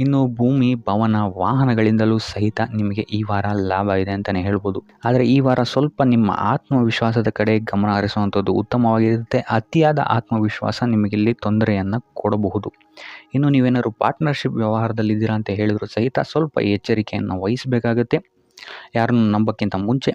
ಇನ್ನು ಭೂಮಿ ಭವನ ವಾಹನಗಳಿಂದಲೂ ಸಹಿತ ನಿಮಗೆ ಈ ವಾರ ಲಾಭ ಇದೆ ಅಂತಲೇ ಹೇಳ್ಬೋದು. ಆದರೆ ಈ ವಾರ ಸ್ವಲ್ಪ ನಿಮ್ಮ ಆತ್ಮವಿಶ್ವಾಸದ ಕಡೆ ಗಮನ ಹರಿಸುವಂಥದ್ದು ಉತ್ತಮವಾಗಿರುತ್ತೆ. ಅತಿಯಾದ ಆತ್ಮವಿಶ್ವಾಸ ನಿಮಗಿಲ್ಲಿ ತೊಂದರೆಯನ್ನು ಕೊಡಬಹುದು. ಇನ್ನು ನೀವೇನಾದ್ರು ಪಾರ್ಟ್ನರ್ಶಿಪ್ ವ್ಯವಹಾರದಲ್ಲಿದ್ದೀರಾ ಅಂತ ಹೇಳಿದ್ರು ಸಹಿತ ಸ್ವಲ್ಪ ಎಚ್ಚರಿಕೆಯನ್ನು ವಹಿಸಬೇಕಾಗುತ್ತೆ ಯಾರನ್ನು ನಂಬೋಕ್ಕಿಂತ ಮುಂಚೆ.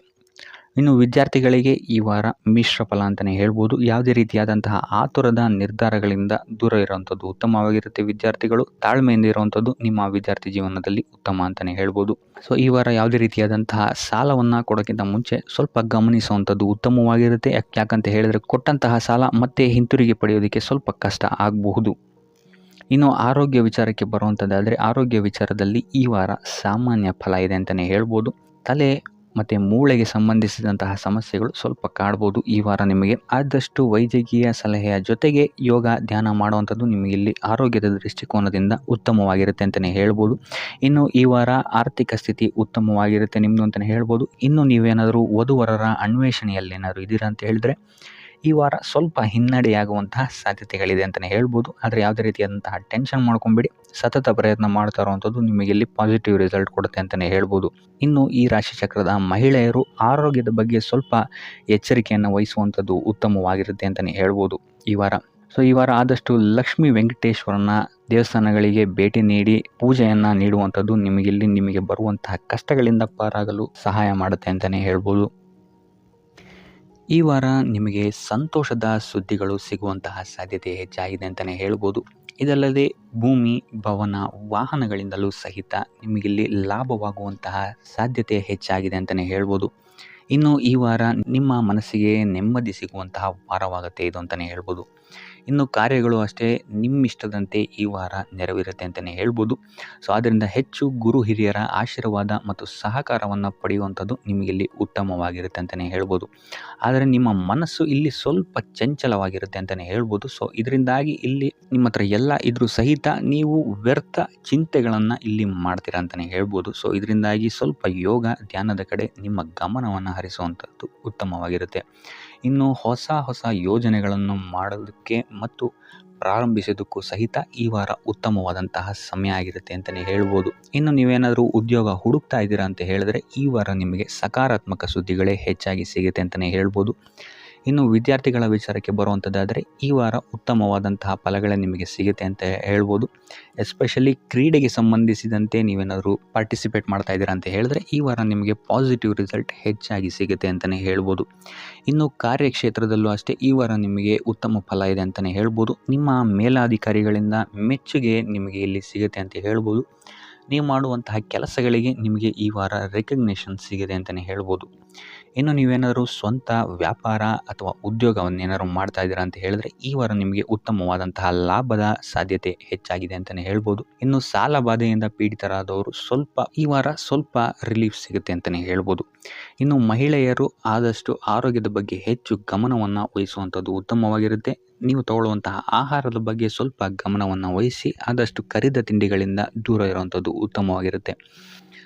ಇನ್ನು ವಿದ್ಯಾರ್ಥಿಗಳಿಗೆ ಈ ವಾರ ಮಿಶ್ರ ಫಲ ಅಂತಲೇ ಹೇಳ್ಬೋದು. ಯಾವುದೇ ರೀತಿಯಾದಂತಹ ಆತುರದ ನಿರ್ಧಾರಗಳಿಂದ ದೂರ ಇರುವಂಥದ್ದು ಉತ್ತಮವಾಗಿರುತ್ತೆ. ವಿದ್ಯಾರ್ಥಿಗಳು ತಾಳ್ಮೆಯಿಂದ ಇರುವಂಥದ್ದು ನಿಮ್ಮ ವಿದ್ಯಾರ್ಥಿ ಜೀವನದಲ್ಲಿ ಉತ್ತಮ ಅಂತಲೇ ಹೇಳ್ಬೋದು. ಸೊ ಈ ವಾರ ಯಾವುದೇ ರೀತಿಯಾದಂತಹ ಸಾಲವನ್ನು ಕೊಡೋಕ್ಕಿಂತ ಮುಂಚೆ ಸ್ವಲ್ಪ ಗಮನಿಸುವಂಥದ್ದು ಉತ್ತಮವಾಗಿರುತ್ತೆ. ಯಾಕಂತ ಹೇಳಿದರೆ ಕೊಟ್ಟಂತಹ ಸಾಲ ಮತ್ತೆ ಹಿಂತಿರುಗಿ ಪಡೆಯೋದಕ್ಕೆ ಸ್ವಲ್ಪ ಕಷ್ಟ ಆಗಬಹುದು. ಇನ್ನು ಆರೋಗ್ಯ ವಿಚಾರಕ್ಕೆ ಬರುವಂಥದ್ದಾದರೆ ಆರೋಗ್ಯ ವಿಚಾರದಲ್ಲಿ ಈ ವಾರ ಸಾಮಾನ್ಯ ಫಲ ಇದೆ ಅಂತಲೇ ಹೇಳ್ಬೋದು. ತಲೆ ಮತ್ತು ಮೂಳೆಗೆ ಸಂಬಂಧಿಸಿದಂತಹ ಸಮಸ್ಯೆಗಳು ಸ್ವಲ್ಪ ಕಾಡ್ಬೋದು ಈ ವಾರ ನಿಮಗೆ. ಆದಷ್ಟು ವೈದ್ಯಕೀಯ ಸಲಹೆಯ ಜೊತೆಗೆ ಯೋಗ ಧ್ಯಾನ ಮಾಡುವಂಥದ್ದು ನಿಮಗೆ ಇಲ್ಲಿ ಆರೋಗ್ಯದ ದೃಷ್ಟಿಕೋನದಿಂದ ಉತ್ತಮವಾಗಿರುತ್ತೆ ಅಂತಲೇ ಹೇಳ್ಬೋದು. ಇನ್ನು ಈ ವಾರ ಆರ್ಥಿಕ ಸ್ಥಿತಿ ಉತ್ತಮವಾಗಿರುತ್ತೆ ನಿಮ್ಮದು ಅಂತಲೇ ಹೇಳ್ಬೋದು. ಇನ್ನು ನೀವೇನಾದರೂ ವಧುವರರ ಅನ್ವೇಷಣೆಯಲ್ಲಿ ಏನಾದರೂ ಇದ್ದೀರಾ ಅಂತ ಹೇಳಿದ್ರೆ ಈ ವಾರ ಸ್ವಲ್ಪ ಹಿನ್ನಡೆಯಾಗುವಂತಹ ಸಾಧ್ಯತೆಗಳಿದೆ ಅಂತಲೇ ಹೇಳ್ಬೋದು. ಆದರೆ ಯಾವುದೇ ರೀತಿಯಾದಂತಹ ಟೆನ್ಷನ್ ಮಾಡ್ಕೊಂಬೇಡಿ. ಸತತ ಪ್ರಯತ್ನ ಮಾಡ್ತಾ ಇರುವಂಥದ್ದು ನಿಮಗೆ ಇಲ್ಲಿ ಪಾಸಿಟಿವ್ ರಿಸಲ್ಟ್ ಕೊಡುತ್ತೆ ಅಂತಲೇ ಹೇಳ್ಬೋದು. ಇನ್ನು ಈ ರಾಶಿಚಕ್ರದ ಮಹಿಳೆಯರು ಆರೋಗ್ಯದ ಬಗ್ಗೆ ಸ್ವಲ್ಪ ಎಚ್ಚರಿಕೆಯನ್ನು ವಹಿಸುವಂಥದ್ದು ಉತ್ತಮವಾಗಿರುತ್ತೆ ಅಂತಲೇ ಹೇಳ್ಬೋದು ಈ ವಾರ. ಸೊ ಈ ವಾರ ಆದಷ್ಟು ಲಕ್ಷ್ಮೀ ವೆಂಕಟೇಶ್ವರನ ದೇವಸ್ಥಾನಗಳಿಗೆ ಭೇಟಿ ನೀಡಿ ಪೂಜೆಯನ್ನು ನೀಡುವಂಥದ್ದು ನಿಮಗೆ ಬರುವಂತಹ ಕಷ್ಟಗಳಿಂದ ಪಾರಾಗಲು ಸಹಾಯ ಮಾಡುತ್ತೆ ಅಂತಲೇ ಹೇಳ್ಬೋದು. ಈ ವಾರ ನಿಮಗೆ ಸಂತೋಷದ ಸುದ್ದಿಗಳು ಸಿಗುವಂತಹ ಸಾಧ್ಯತೆ ಹೆಚ್ಚಾಗಿದೆ ಅಂತಲೇ ಹೇಳ್ಬೋದು. ಇದಲ್ಲದೆ ಭೂಮಿ ಭವನ ವಾಹನಗಳಿಂದಲೂ ಸಹಿತ ನಿಮಗಿಲ್ಲಿ ಲಾಭವಾಗುವಂತಹ ಸಾಧ್ಯತೆ ಹೆಚ್ಚಾಗಿದೆ ಅಂತಲೇ ಹೇಳ್ಬೋದು. ಇನ್ನು ಈ ವಾರ ನಿಮ್ಮ ಮನಸ್ಸಿಗೆ ನೆಮ್ಮದಿ ಸಿಗುವಂತಹ ವಾರವಾಗುತ್ತೆ ಇದು ಅಂತಲೇ ಹೇಳ್ಬೋದು. ಇನ್ನು ಕಾರ್ಯಗಳು ಅಷ್ಟೇ ನಿಮ್ಮಿಷ್ಟದಂತೆ ಈ ವಾರ ನೆರವೇರುತ್ತೆ ಅಂತಲೇ ಹೇಳ್ಬೋದು. ಸೊ ಆದ್ದರಿಂದ ಹೆಚ್ಚು ಗುರು ಹಿರಿಯರ ಆಶೀರ್ವಾದ ಮತ್ತು ಸಹಕಾರವನ್ನು ಪಡೆಯುವಂಥದ್ದು ನಿಮಗಿಲ್ಲಿ ಉತ್ತಮವಾಗಿರುತ್ತೆ ಅಂತಲೇ ಹೇಳ್ಬೋದು. ಆದರೆ ನಿಮ್ಮ ಮನಸ್ಸು ಇಲ್ಲಿ ಸ್ವಲ್ಪ ಚಂಚಲವಾಗಿರುತ್ತೆ ಅಂತಲೇ ಹೇಳ್ಬೋದು. ಸೊ ಇದರಿಂದಾಗಿ ಇಲ್ಲಿ ನಿಮ್ಮ ಹತ್ರ ಎಲ್ಲ ಇದ್ರೂ ಸಹಿತ ನೀವು ವ್ಯರ್ಥ ಚಿಂತೆಗಳನ್ನು ಇಲ್ಲಿ ಮಾಡ್ತೀರಾ ಅಂತಲೇ ಹೇಳ್ಬೋದು. ಸೊ ಇದರಿಂದಾಗಿ ಸ್ವಲ್ಪ ಯೋಗ ಧ್ಯಾನದ ಕಡೆ ನಿಮ್ಮ ಗಮನವನ್ನು ಹರಿಸುವಂಥದ್ದು ಉತ್ತಮವಾಗಿರುತ್ತೆ. ಇನ್ನು ಹೊಸ ಯೋಜನೆಗಳನ್ನು ಮಾಡೋದಕ್ಕೆ ಮತ್ತು ಪ್ರಾರಂಭಿಸೋದಕ್ಕೂ ಸಹಿತ ಈ ವಾರ ಉತ್ತಮವಾದಂತಹ ಸಮಯ ಆಗಿರುತ್ತೆ ಅಂತಲೇ ಹೇಳ್ಬೋದು. ಇನ್ನು ನೀವೇನಾದರೂ ಉದ್ಯೋಗ ಹುಡುಕ್ತಾ ಇದ್ದೀರಾ ಅಂತ ಹೇಳಿದ್ರೆ ಈ ವಾರ ನಿಮಗೆ ಸಕಾರಾತ್ಮಕ ಸುದ್ದಿಗಳೇ ಹೆಚ್ಚಾಗಿ ಸಿಗುತ್ತೆ ಅಂತಲೇ ಹೇಳ್ಬೋದು. ಇನ್ನು ವಿದ್ಯಾರ್ಥಿಗಳ ವಿಚಾರಕ್ಕೆ ಬರುವಂಥದ್ದಾದರೆ ಈ ವಾರ ಉತ್ತಮವಾದಂತಹ ಫಲಗಳೇ ನಿಮಗೆ ಸಿಗುತ್ತೆ ಅಂತ ಹೇಳ್ಬೋದು. ಎಸ್ಪೆಷಲಿ ಕ್ರೀಡೆಗೆ ಸಂಬಂಧಿಸಿದಂತೆ ನೀವೇನಾದರೂ ಪಾರ್ಟಿಸಿಪೇಟ್ ಮಾಡ್ತಾ ಇದ್ದೀರಾ ಅಂತ ಹೇಳಿದ್ರೆ ಈ ವಾರ ನಿಮಗೆ ಪಾಸಿಟಿವ್ ರಿಸಲ್ಟ್ ಹೆಚ್ಚಾಗಿ ಸಿಗುತ್ತೆ ಅಂತಲೇ ಹೇಳ್ಬೋದು. ಇನ್ನು ಕಾರ್ಯಕ್ಷೇತ್ರದಲ್ಲೂ ಅಷ್ಟೇ ಈ ವಾರ ನಿಮಗೆ ಉತ್ತಮ ಫಲ ಇದೆ ಅಂತಲೇ ಹೇಳ್ಬೋದು. ನಿಮ್ಮ ಮೇಲಾಧಿಕಾರಿಗಳಿಂದ ಮೆಚ್ಚುಗೆ ನಿಮಗೆ ಇಲ್ಲಿ ಸಿಗುತ್ತೆ ಅಂತ ಹೇಳ್ಬೋದು. ನೀವು ಮಾಡುವಂತಹ ಕೆಲಸಗಳಿಗೆ ನಿಮಗೆ ಈ ವಾರ ರೆಕಗ್ನೇಷನ್ ಸಿಗಿದೆ ಅಂತಲೇ ಹೇಳ್ಬೋದು. ಇನ್ನು ನೀವೇನಾದರೂ ಸ್ವಂತ ವ್ಯಾಪಾರ ಅಥವಾ ಉದ್ಯೋಗವನ್ನೇನಾದ್ರು ಮಾಡ್ತಾ ಇದ್ದೀರಾ ಅಂತ ಹೇಳಿದ್ರೆ ಈ ವಾರ ನಿಮಗೆ ಉತ್ತಮವಾದಂತಹ ಲಾಭದ ಸಾಧ್ಯತೆ ಹೆಚ್ಚಾಗಿದೆ ಅಂತಲೇ ಹೇಳ್ಬೋದು. ಇನ್ನು ಸಾಲ ಬಾಧೆಯಿಂದ ಪೀಡಿತರಾದವರು ಈ ವಾರ ಸ್ವಲ್ಪ ರಿಲೀಫ್ ಸಿಗುತ್ತೆ ಅಂತಲೇ ಹೇಳ್ಬೋದು. ಇನ್ನು ಮಹಿಳೆಯರು ಆದಷ್ಟು ಆರೋಗ್ಯದ ಬಗ್ಗೆ ಹೆಚ್ಚು ಗಮನವನ್ನು ವಹಿಸುವಂಥದ್ದು ಉತ್ತಮವಾಗಿರುತ್ತೆ. ನೀವು ತಗೊಳ್ಳುವಂತಹ ಆಹಾರದ ಬಗ್ಗೆ ಸ್ವಲ್ಪ ಗಮನವನ್ನು ವಹಿಸಿ ಆದಷ್ಟು ಕರಿದ ತಿಂಡಿಗಳಿಂದ ದೂರ ಇರುವಂಥದ್ದು ಉತ್ತಮವಾಗಿರುತ್ತೆ.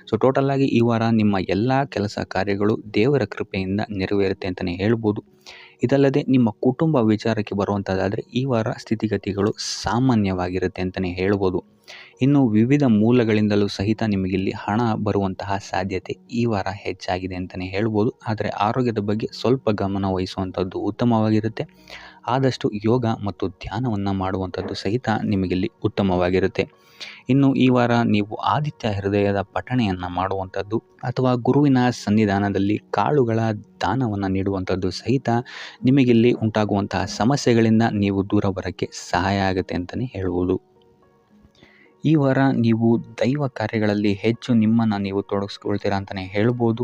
ಸೊ ಟೋಟಲಾಗಿ ಈ ವಾರ ನಿಮ್ಮ ಎಲ್ಲ ಕೆಲಸ ಕಾರ್ಯಗಳು ದೇವರ ಕೃಪೆಯಿಂದ ನೆರವೇರುತ್ತೆ ಅಂತಲೇ ಹೇಳ್ಬೋದು. ಇದಲ್ಲದೆ ನಿಮ್ಮ ಕುಟುಂಬ ವಿಚಾರಕ್ಕೆ ಬರುವಂಥದ್ದಾದರೆ ಈ ವಾರ ಸ್ಥಿತಿಗತಿಗಳು ಸಾಮಾನ್ಯವಾಗಿರುತ್ತೆ ಅಂತಲೇ ಹೇಳ್ಬೋದು. ಇನ್ನು ವಿವಿಧ ಮೂಲಗಳಿಂದಲೂ ಸಹಿತ ನಿಮಗಿಲ್ಲಿ ಹಣ ಬರುವಂತಹ ಸಾಧ್ಯತೆ ಈ ವಾರ ಹೆಚ್ಚಾಗಿದೆ ಅಂತಲೇ ಹೇಳ್ಬೋದು. ಆದರೆ ಆರೋಗ್ಯದ ಬಗ್ಗೆ ಸ್ವಲ್ಪ ಗಮನ ವಹಿಸುವಂಥದ್ದು ಉತ್ತಮವಾಗಿರುತ್ತೆ. ಆದಷ್ಟು ಯೋಗ ಮತ್ತು ಧ್ಯಾನವನ್ನು ಮಾಡುವಂಥದ್ದು ಸಹಿತ ನಿಮಗಿಲ್ಲಿ ಉತ್ತಮವಾಗಿರುತ್ತೆ. ಇನ್ನು ಈ ವಾರ ನೀವು ಆದಿತ್ಯ ಹೃದಯದ ಪಠಣೆಯನ್ನು ಮಾಡುವಂಥದ್ದು ಅಥವಾ ಗುರುವಿನ ಸನ್ನಿಧಾನದಲ್ಲಿ ಕಾಳುಗಳ ದಾನವನ್ನು ನೀಡುವಂಥದ್ದು ಸಹಿತ ನಿಮಗಿಲ್ಲಿ ಉಂಟಾಗುವಂತಹ ಸಮಸ್ಯೆಗಳಿಂದ ನೀವು ದೂರ ಬರೋಕ್ಕೆ ಸಹಾಯ ಆಗುತ್ತೆ ಅಂತಲೇ ಹೇಳ್ಬೋದು. ಈ ವಾರ ನೀವು ದೈವ ಕಾರ್ಯಗಳಲ್ಲಿ ಹೆಚ್ಚು ನಿಮ್ಮನ್ನು ನೀವು ತೊಡಗಿಸ್ಕೊಳ್ತೀರಾ ಅಂತಲೇ ಹೇಳ್ಬೋದು.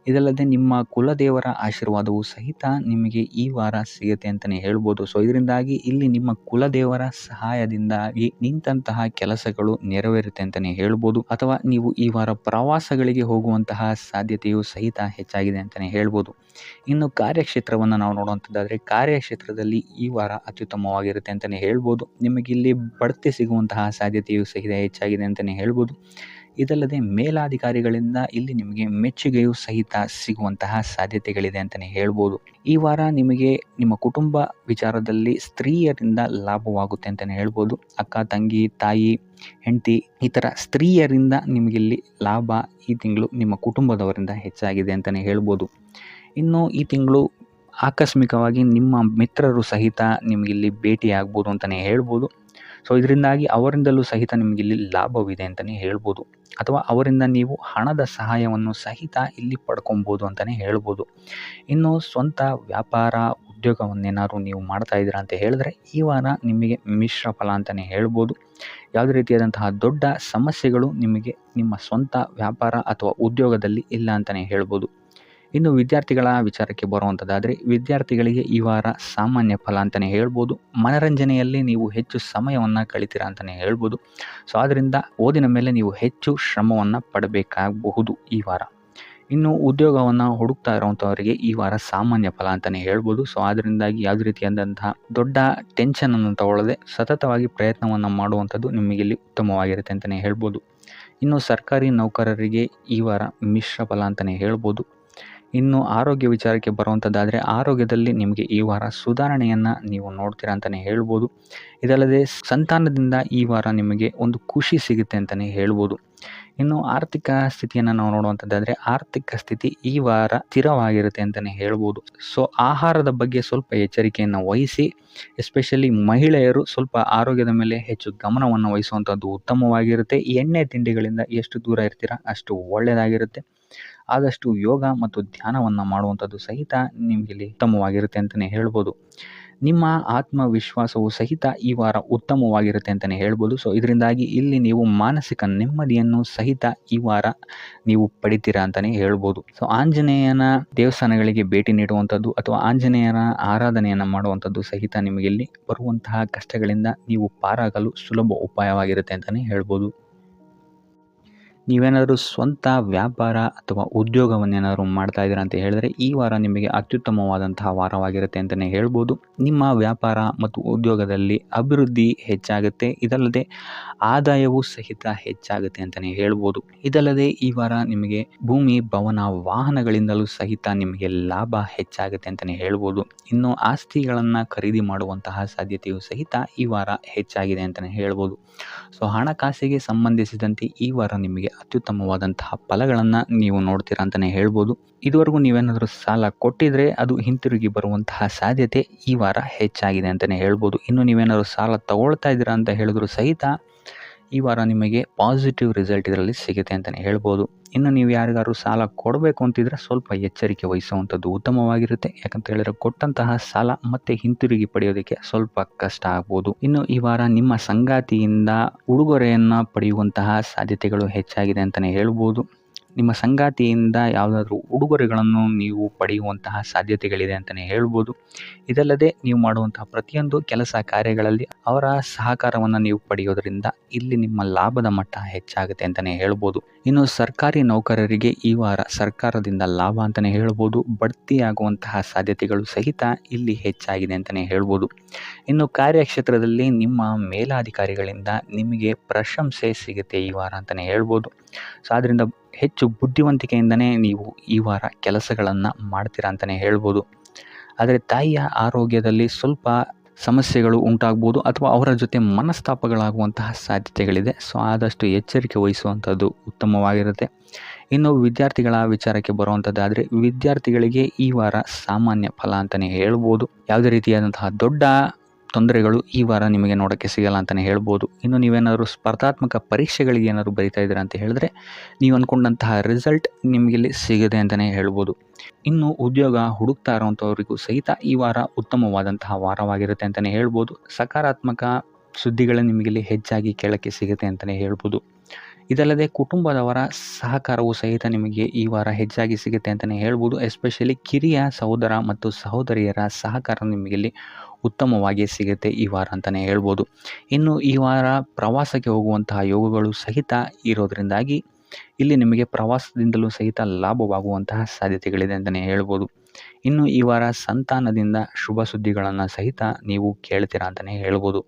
ಇದಲ್ಲದೆ ನಿಮ್ಮ ಕುಲದೇವರ ಆಶೀರ್ವಾದವು ಸಹಿತ ನಿಮಗೆ ಈ ವಾರ ಸಿಗುತ್ತೆ ಅಂತಲೇ ಹೇಳ್ಬೋದು. ಸೊ ಇದರಿಂದಾಗಿ ಇಲ್ಲಿ ನಿಮ್ಮ ಕುಲದೇವರ ಸಹಾಯದಿಂದಾಗಿ ನಿಂತಹ ಕೆಲಸಗಳು ನೆರವೇರುತ್ತೆ ಅಂತಲೇ ಹೇಳ್ಬೋದು. ಅಥವಾ ನೀವು ಈ ವಾರ ಪ್ರವಾಸಗಳಿಗೆ ಹೋಗುವಂತಹ ಸಾಧ್ಯತೆಯು ಸಹಿತ ಹೆಚ್ಚಾಗಿದೆ ಅಂತಲೇ ಹೇಳ್ಬೋದು. ಇನ್ನು ಕಾರ್ಯಕ್ಷೇತ್ರವನ್ನು ನಾವು ನೋಡುವಂಥದ್ದಾದರೆ ಕಾರ್ಯಕ್ಷೇತ್ರದಲ್ಲಿ ಈ ವಾರ ಅತ್ಯುತ್ತಮವಾಗಿರುತ್ತೆ ಅಂತಲೇ ಹೇಳ್ಬೋದು. ನಿಮಗಿಲ್ಲಿ ಬಡ್ತಿ ಸಿಗುವಂತಹ ಸಾಧ್ಯತೆಯು ಸಹಿತ ಹೆಚ್ಚಾಗಿದೆ ಅಂತಲೇ ಹೇಳ್ಬೋದು. ಇದಲ್ಲದೆ ಮೇಲಾಧಿಕಾರಿಗಳಿಂದ ಇಲ್ಲಿ ನಿಮಗೆ ಮೆಚ್ಚುಗೆಯೂ ಸಹಿತ ಸಿಗುವಂತಹ ಸಾಧ್ಯತೆಗಳಿದೆ ಅಂತಲೇ ಹೇಳ್ಬೋದು. ಈ ವಾರ ನಿಮಗೆ ನಿಮ್ಮ ಕುಟುಂಬ ವಿಚಾರದಲ್ಲಿ ಸ್ತ್ರೀಯರಿಂದ ಲಾಭವಾಗುತ್ತೆ ಅಂತಲೇ ಹೇಳ್ಬೋದು. ಅಕ್ಕ, ತಂಗಿ, ತಾಯಿ, ಹೆಂಡತಿ ಈ ಥರ ಸ್ತ್ರೀಯರಿಂದ ನಿಮಗಿಲ್ಲಿ ಲಾಭ ಈ ತಿಂಗಳು ನಿಮ್ಮ ಕುಟುಂಬದವರಿಂದ ಹೆಚ್ಚಾಗಿದೆ ಅಂತಲೇ ಹೇಳ್ಬೋದು. ಇನ್ನು ಈ ತಿಂಗಳು ಆಕಸ್ಮಿಕವಾಗಿ ನಿಮ್ಮ ಮಿತ್ರರು ಸಹಿತ ನಿಮಗಿಲ್ಲಿ ಭೇಟಿಯಾಗ್ಬೋದು ಅಂತಲೇ ಹೇಳ್ಬೋದು. ಸೊ ಇದರಿಂದಾಗಿ ಅವರಿಂದಲೂ ಸಹಿತ ನಿಮಗಿಲ್ಲಿ ಲಾಭವಿದೆ ಅಂತಲೇ ಹೇಳ್ಬೋದು. ಅಥವಾ ಅವರಿಂದ ನೀವು ಹಣದ ಸಹಾಯವನ್ನು ಸಹಿತ ಇಲ್ಲಿ ಪಡ್ಕೊಬೋದು ಅಂತಲೇ ಹೇಳ್ಬೋದು. ಇನ್ನು ಸ್ವಂತ ವ್ಯಾಪಾರ ಉದ್ಯೋಗವನ್ನೇನಾದ್ರು ನೀವು ಮಾಡ್ತಾ ಇದ್ದೀರಾ ಅಂತ ಹೇಳಿದ್ರೆ ಈ ವಾರ ನಿಮಗೆ ಮಿಶ್ರ ಫಲ ಅಂತಲೇ ಹೇಳ್ಬೋದು. ಯಾವುದೇ ರೀತಿಯಾದಂತಹ ದೊಡ್ಡ ಸಮಸ್ಯೆಗಳು ನಿಮಗೆ ನಿಮ್ಮ ಸ್ವಂತ ವ್ಯಾಪಾರ ಅಥವಾ ಉದ್ಯೋಗದಲ್ಲಿ ಇಲ್ಲ ಅಂತಲೇ ಹೇಳ್ಬೋದು. ಇನ್ನು ವಿದ್ಯಾರ್ಥಿಗಳ ವಿಚಾರಕ್ಕೆ ಬರುವಂಥದ್ದಾದರೆ ವಿದ್ಯಾರ್ಥಿಗಳಿಗೆ ಈ ವಾರ ಸಾಮಾನ್ಯ ಫಲ ಅಂತಲೇ ಹೇಳ್ಬೋದು. ಮನರಂಜನೆಯಲ್ಲಿ ನೀವು ಹೆಚ್ಚು ಸಮಯವನ್ನು ಕಳಿತೀರಾ ಅಂತಲೇ ಹೇಳ್ಬೋದು. ಸೊ ಆದ್ದರಿಂದ ಓದಿನ ಮೇಲೆ ನೀವು ಹೆಚ್ಚು ಶ್ರಮವನ್ನು ಪಡಬೇಕಾಗಬಹುದು ಈ ವಾರ. ಇನ್ನು ಉದ್ಯೋಗವನ್ನು ಹುಡುಕ್ತಾ ಇರೋವಂಥವರಿಗೆ ಈ ವಾರ ಸಾಮಾನ್ಯ ಫಲ ಅಂತಲೇ ಹೇಳ್ಬೋದು. ಸೊ ಅದರಿಂದಾಗಿ ಯಾವುದೇ ರೀತಿಯಾದಂತಹ ದೊಡ್ಡ ಟೆನ್ಷನನ್ನು ತಗೊಳ್ಳದೆ ಸತತವಾಗಿ ಪ್ರಯತ್ನವನ್ನು ಮಾಡುವಂಥದ್ದು ನಿಮಗಿಲ್ಲಿ ಉತ್ತಮವಾಗಿರುತ್ತೆ ಅಂತಲೇ ಹೇಳ್ಬೋದು. ಇನ್ನು ಸರ್ಕಾರಿ ನೌಕರರಿಗೆ ಈ ವಾರ ಮಿಶ್ರ ಫಲ ಅಂತಲೇ ಹೇಳ್ಬೋದು. ಇನ್ನು ಆರೋಗ್ಯ ವಿಚಾರಕ್ಕೆ ಬರುವಂಥದ್ದಾದರೆ ಆರೋಗ್ಯದಲ್ಲಿ ನಿಮಗೆ ಈ ವಾರ ಸುಧಾರಣೆಯನ್ನು ನೀವು ನೋಡ್ತೀರಾ ಅಂತಲೇ ಹೇಳ್ಬೋದು. ಇದಲ್ಲದೆ ಸಂತಾನದಿಂದ ಈ ವಾರ ನಿಮಗೆ ಒಂದು ಖುಷಿ ಸಿಗುತ್ತೆ ಅಂತಲೇ ಹೇಳ್ಬೋದು. ಇನ್ನು ಆರ್ಥಿಕ ಸ್ಥಿತಿಯನ್ನು ನಾವು ನೋಡುವಂಥದ್ದಾದರೆ ಆರ್ಥಿಕ ಸ್ಥಿತಿ ಈ ವಾರ ಸ್ಥಿರವಾಗಿರುತ್ತೆ ಅಂತಲೇ ಹೇಳ್ಬೋದು. ಸೊ ಆಹಾರದ ಬಗ್ಗೆ ಸ್ವಲ್ಪ ಎಚ್ಚರಿಕೆಯನ್ನು ವಹಿಸಿ, ಎಸ್ಪೆಷಲಿ ಮಹಿಳೆಯರು ಸ್ವಲ್ಪ ಆರೋಗ್ಯದ ಮೇಲೆ ಹೆಚ್ಚು ಗಮನವನ್ನು ವಹಿಸುವಂಥದ್ದು ಉತ್ತಮವಾಗಿರುತ್ತೆ. ಎಣ್ಣೆ ತಿಂಡಿಗಳಿಂದ ಎಷ್ಟು ದೂರ ಇರ್ತೀರಾ ಅಷ್ಟು ಒಳ್ಳೆಯದಾಗಿರುತ್ತೆ. ಆದಷ್ಟು ಯೋಗ ಮತ್ತು ಧ್ಯಾನವನ್ನು ಮಾಡುವಂಥದ್ದು ಸಹಿತ ನಿಮಗಿಲ್ಲಿ ಉತ್ತಮವಾಗಿರುತ್ತೆ ಅಂತಲೇ ಹೇಳ್ಬೋದು. ನಿಮ್ಮ ಆತ್ಮವಿಶ್ವಾಸವು ಸಹಿತ ಈ ವಾರ ಉತ್ತಮವಾಗಿರುತ್ತೆ ಅಂತಲೇ ಹೇಳ್ಬೋದು. ಸೊ ಇದರಿಂದಾಗಿ ಇಲ್ಲಿ ನೀವು ಮಾನಸಿಕ ನೆಮ್ಮದಿಯನ್ನು ಸಹಿತ ಈ ವಾರ ನೀವು ಪಡಿತೀರಾ ಅಂತಲೇ ಹೇಳ್ಬೋದು. ಸೊ ಆಂಜನೇಯನ ದೇವಸ್ಥಾನಗಳಿಗೆ ಭೇಟಿ ನೀಡುವಂಥದ್ದು ಅಥವಾ ಆಂಜನೇಯನ ಆರಾಧನೆಯನ್ನು ಮಾಡುವಂಥದ್ದು ಸಹಿತ ನಿಮಗಿಲ್ಲಿ ಬರುವಂತಹ ಕಷ್ಟಗಳಿಂದ ನೀವು ಪಾರಾಗಲು ಸುಲಭ ಉಪಾಯವಾಗಿರುತ್ತೆ ಅಂತಲೇ ಹೇಳ್ಬೋದು. ನೀವೇನಾದರೂ ಸ್ವಂತ ವ್ಯಾಪಾರ ಅಥವಾ ಉದ್ಯೋಗವನ್ನೇನಾದರೂ ಮಾಡ್ತಾ ಇದ್ದೀರಾ ಅಂತ ಹೇಳಿದ್ರೆ ಈ ವಾರ ನಿಮಗೆ ಅತ್ಯುತ್ತಮವಾದಂತಹ ವಾರವಾಗಿರುತ್ತೆ ಅಂತಲೇ ಹೇಳ್ಬೋದು. ನಿಮ್ಮ ವ್ಯಾಪಾರ ಮತ್ತು ಉದ್ಯೋಗದಲ್ಲಿ ಅಭಿವೃದ್ಧಿ ಹೆಚ್ಚಾಗುತ್ತೆ. ಇದಲ್ಲದೆ ಆದಾಯವೂ ಸಹಿತ ಹೆಚ್ಚಾಗುತ್ತೆ ಅಂತಲೇ ಹೇಳ್ಬೋದು. ಇದಲ್ಲದೆ ಈ ವಾರ ನಿಮಗೆ ಭೂಮಿ, ಭವನ, ವಾಹನಗಳಿಂದಲೂ ಸಹಿತ ನಿಮಗೆ ಲಾಭ ಹೆಚ್ಚಾಗುತ್ತೆ ಅಂತಲೇ ಹೇಳ್ಬೋದು. ಇನ್ನು ಆಸ್ತಿಗಳನ್ನು ಖರೀದಿ ಮಾಡುವಂತಹ ಸಾಧ್ಯತೆಯೂ ಸಹಿತ ಈ ವಾರ ಹೆಚ್ಚಾಗಿದೆ ಅಂತಲೇ ಹೇಳ್ಬೋದು. ಸೊ ಹಣಕಾಸಿಗೆ ಸಂಬಂಧಿಸಿದಂತೆ ಈ ವಾರ ನಿಮಗೆ ಅತ್ಯುತ್ತಮವಾದಂತಹ ಫಲಗಳನ್ನು ನೀವು ನೋಡ್ತೀರಾ ಅಂತಲೇ ಹೇಳ್ಬೋದು. ಇದುವರೆಗೂ ನೀವೇನಾದರೂ ಸಾಲ ಕೊಟ್ಟಿದ್ರೆ ಅದು ಹಿಂತಿರುಗಿ ಬರುವಂತಹ ಸಾಧ್ಯತೆ ಈ ವಾರ ಹೆಚ್ಚಾಗಿದೆ ಅಂತಲೇ ಹೇಳ್ಬೋದು. ಇನ್ನು ನೀವೇನಾದರೂ ಸಾಲ ತಗೊಳ್ತಾ ಇದ್ದೀರಾ ಅಂತ ಹೇಳಿದ್ರು ಸಹಿತ ಈ ವಾರ ನಿಮಗೆ ಪಾಸಿಟಿವ್ ರಿಸಲ್ಟ್ ಇದರಲ್ಲಿ ಸಿಗುತ್ತೆ ಅಂತಲೇ ಹೇಳ್ಬೋದು. ಇನ್ನು ನೀವು ಯಾರಿಗಾದ್ರು ಸಾಲ ಕೊಡಬೇಕು ಅಂತಿದ್ರೆ ಸ್ವಲ್ಪ ಎಚ್ಚರಿಕೆ ವಹಿಸುವಂಥದ್ದು ಉತ್ತಮವಾಗಿರುತ್ತೆ. ಯಾಕಂತ ಹೇಳಿದ್ರೆ ಕೊಟ್ಟಂತಹ ಸಾಲ ಮತ್ತೆ ಹಿಂತಿರುಗಿ ಪಡೆಯೋದಕ್ಕೆ ಸ್ವಲ್ಪ ಕಷ್ಟ ಆಗ್ಬೋದು. ಇನ್ನು ಈ ವಾರ ನಿಮ್ಮ ಸಂಗಾತಿಯಿಂದ ಉಡುಗೊರೆಯನ್ನು ಪಡೆಯುವಂತಹ ಸಾಧ್ಯತೆಗಳು ಹೆಚ್ಚಾಗಿದೆ ಅಂತಲೇ ಹೇಳ್ಬೋದು. ನಿಮ್ಮ ಸಂಗಾತಿಯಿಂದ ಯಾವುದಾದ್ರೂ ಉಡುಗೊರೆಗಳನ್ನು ನೀವು ಪಡೆಯುವಂತಹ ಸಾಧ್ಯತೆಗಳಿದೆ ಅಂತಲೇ ಹೇಳ್ಬೋದು. ಇದಲ್ಲದೆ ನೀವು ಮಾಡುವಂತಹ ಪ್ರತಿಯೊಂದು ಕೆಲಸ ಕಾರ್ಯಗಳಲ್ಲಿ ಅವರ ಸಹಕಾರವನ್ನು ನೀವು ಪಡೆಯೋದ್ರಿಂದ ಇಲ್ಲಿ ನಿಮ್ಮ ಲಾಭದ ಮಟ್ಟ ಹೆಚ್ಚಾಗುತ್ತೆ ಅಂತಲೇ ಹೇಳ್ಬೋದು. ಇನ್ನು ಸರ್ಕಾರಿ ನೌಕರರಿಗೆ ಈ ವಾರ ಸರ್ಕಾರದಿಂದ ಲಾಭ ಅಂತಲೇ ಹೇಳ್ಬೋದು. ಬಡ್ತಿಯಾಗುವಂತಹ ಸಾಧ್ಯತೆಗಳು ಸಹಿತ ಇಲ್ಲಿ ಹೆಚ್ಚಾಗಿದೆ ಅಂತಲೇ ಹೇಳ್ಬೋದು. ಇನ್ನು ಕಾರ್ಯಕ್ಷೇತ್ರದಲ್ಲಿ ನಿಮ್ಮ ಮೇಲಾಧಿಕಾರಿಗಳಿಂದ ನಿಮಗೆ ಪ್ರಶಂಸೆ ಸಿಗುತ್ತೆ ಈ ವಾರ ಅಂತಲೇ ಹೇಳ್ಬೋದು. ಸೊ ಆದ್ದರಿಂದ ಹೆಚ್ಚು ಬುದ್ಧಿವಂತಿಕೆಯಿಂದನೇ ನೀವು ಈ ವಾರ ಕೆಲಸಗಳನ್ನು ಮಾಡ್ತೀರಾ ಅಂತಲೇ ಹೇಳ್ಬೋದು. ಆದರೆ ತಾಯಿಯ ಆರೋಗ್ಯದಲ್ಲಿ ಸ್ವಲ್ಪ ಸಮಸ್ಯೆಗಳು ಉಂಟಾಗ್ಬೋದು ಅಥವಾ ಅವರ ಜೊತೆ ಮನಸ್ತಾಪಗಳಾಗುವಂತಹ ಸಾಧ್ಯತೆಗಳಿದೆ. ಸೊ ಆದಷ್ಟು ಎಚ್ಚರಿಕೆ ವಹಿಸುವಂಥದ್ದು ಉತ್ತಮವಾಗಿರುತ್ತೆ. ಇನ್ನು ವಿದ್ಯಾರ್ಥಿಗಳ ವಿಚಾರಕ್ಕೆ ಬರುವಂಥದ್ದಾದರೆ ವಿದ್ಯಾರ್ಥಿಗಳಿಗೆ ಈ ವಾರ ಸಾಮಾನ್ಯ ಫಲ ಅಂತಲೇ ಹೇಳ್ಬೋದು. ಯಾವುದೇ ರೀತಿಯಾದಂತಹ ದೊಡ್ಡ ತೊಂದರೆಗಳು ಈ ವಾರ ನಿಮಗೆ ನೋಡೋಕ್ಕೆ ಸಿಗಲ್ಲ ಅಂತಲೇ ಹೇಳ್ಬೋದು. ಇನ್ನು ನೀವೇನಾದರೂ ಸ್ಪರ್ಧಾತ್ಮಕ ಪರೀಕ್ಷೆಗಳಿಗೆ ಏನಾದರೂ ಬರಿತಾ ಇದ್ದೀರಾ ಅಂತ ಹೇಳಿದ್ರೆ ನೀವು ಅಂದ್ಕೊಂಡಂತಹ ರಿಸಲ್ಟ್ ನಿಮಗಿಲ್ಲಿ ಸಿಗದೆ ಅಂತಲೇ ಹೇಳ್ಬೋದು. ಇನ್ನು ಉದ್ಯೋಗ ಹುಡುಕ್ತಾ ಇರೋವಂಥವ್ರಿಗೂ ಸಹಿತ ಈ ವಾರ ಉತ್ತಮವಾದಂತಹ ವಾರವಾಗಿರುತ್ತೆ ಅಂತಲೇ ಹೇಳ್ಬೋದು. ಸಕಾರಾತ್ಮಕ ಸುದ್ದಿಗಳೇ ನಿಮಗಿಲ್ಲಿ ಹೆಚ್ಚಾಗಿ ಕೇಳೋಕ್ಕೆ ಸಿಗುತ್ತೆ ಅಂತಲೇ ಹೇಳ್ಬೋದು. ಇದಲ್ಲದೆ ಕುಟುಂಬದವರ ಸಹಕಾರವು ಸಹಿತ ನಿಮಗೆ ಈ ವಾರ ಹೆಚ್ಚಾಗಿ ಸಿಗುತ್ತೆ ಅಂತಲೇ ಹೇಳ್ಬೋದು. ಎಸ್ಪೆಷಲಿ ಕಿರಿಯ ಸಹೋದರ ಮತ್ತು ಸಹೋದರಿಯರ ಸಹಕಾರ ನಿಮಗಿಲ್ಲಿ ಉತ್ತಮವಾಗಿ ಸಿಗುತ್ತೆ ಈ ವಾರ ಅಂತಲೇ ಹೇಳ್ಬೋದು. ಇನ್ನು ಈ ವಾರ ಪ್ರವಾಸಕ್ಕೆ ಹೋಗುವಂತಹ ಯೋಗಗಳು ಸಹಿತ ಇರೋದರಿಂದಾಗಿ ಇಲ್ಲಿ ನಿಮಗೆ ಪ್ರವಾಸದಿಂದಲೂ ಸಹಿತ ಲಾಭವಾಗುವಂತಹ ಸಾಧ್ಯತೆಗಳಿದೆ ಅಂತಲೇ ಹೇಳ್ಬೋದು. ಇನ್ನು ಈ ವಾರ ಸಂತಾನದಿಂದ ಶುಭ ಸುದ್ದಿಗಳನ್ನು ಸಹಿತ ನೀವು ಕೇಳ್ತೀರಾ ಅಂತಲೇ ಹೇಳ್ಬೋದು.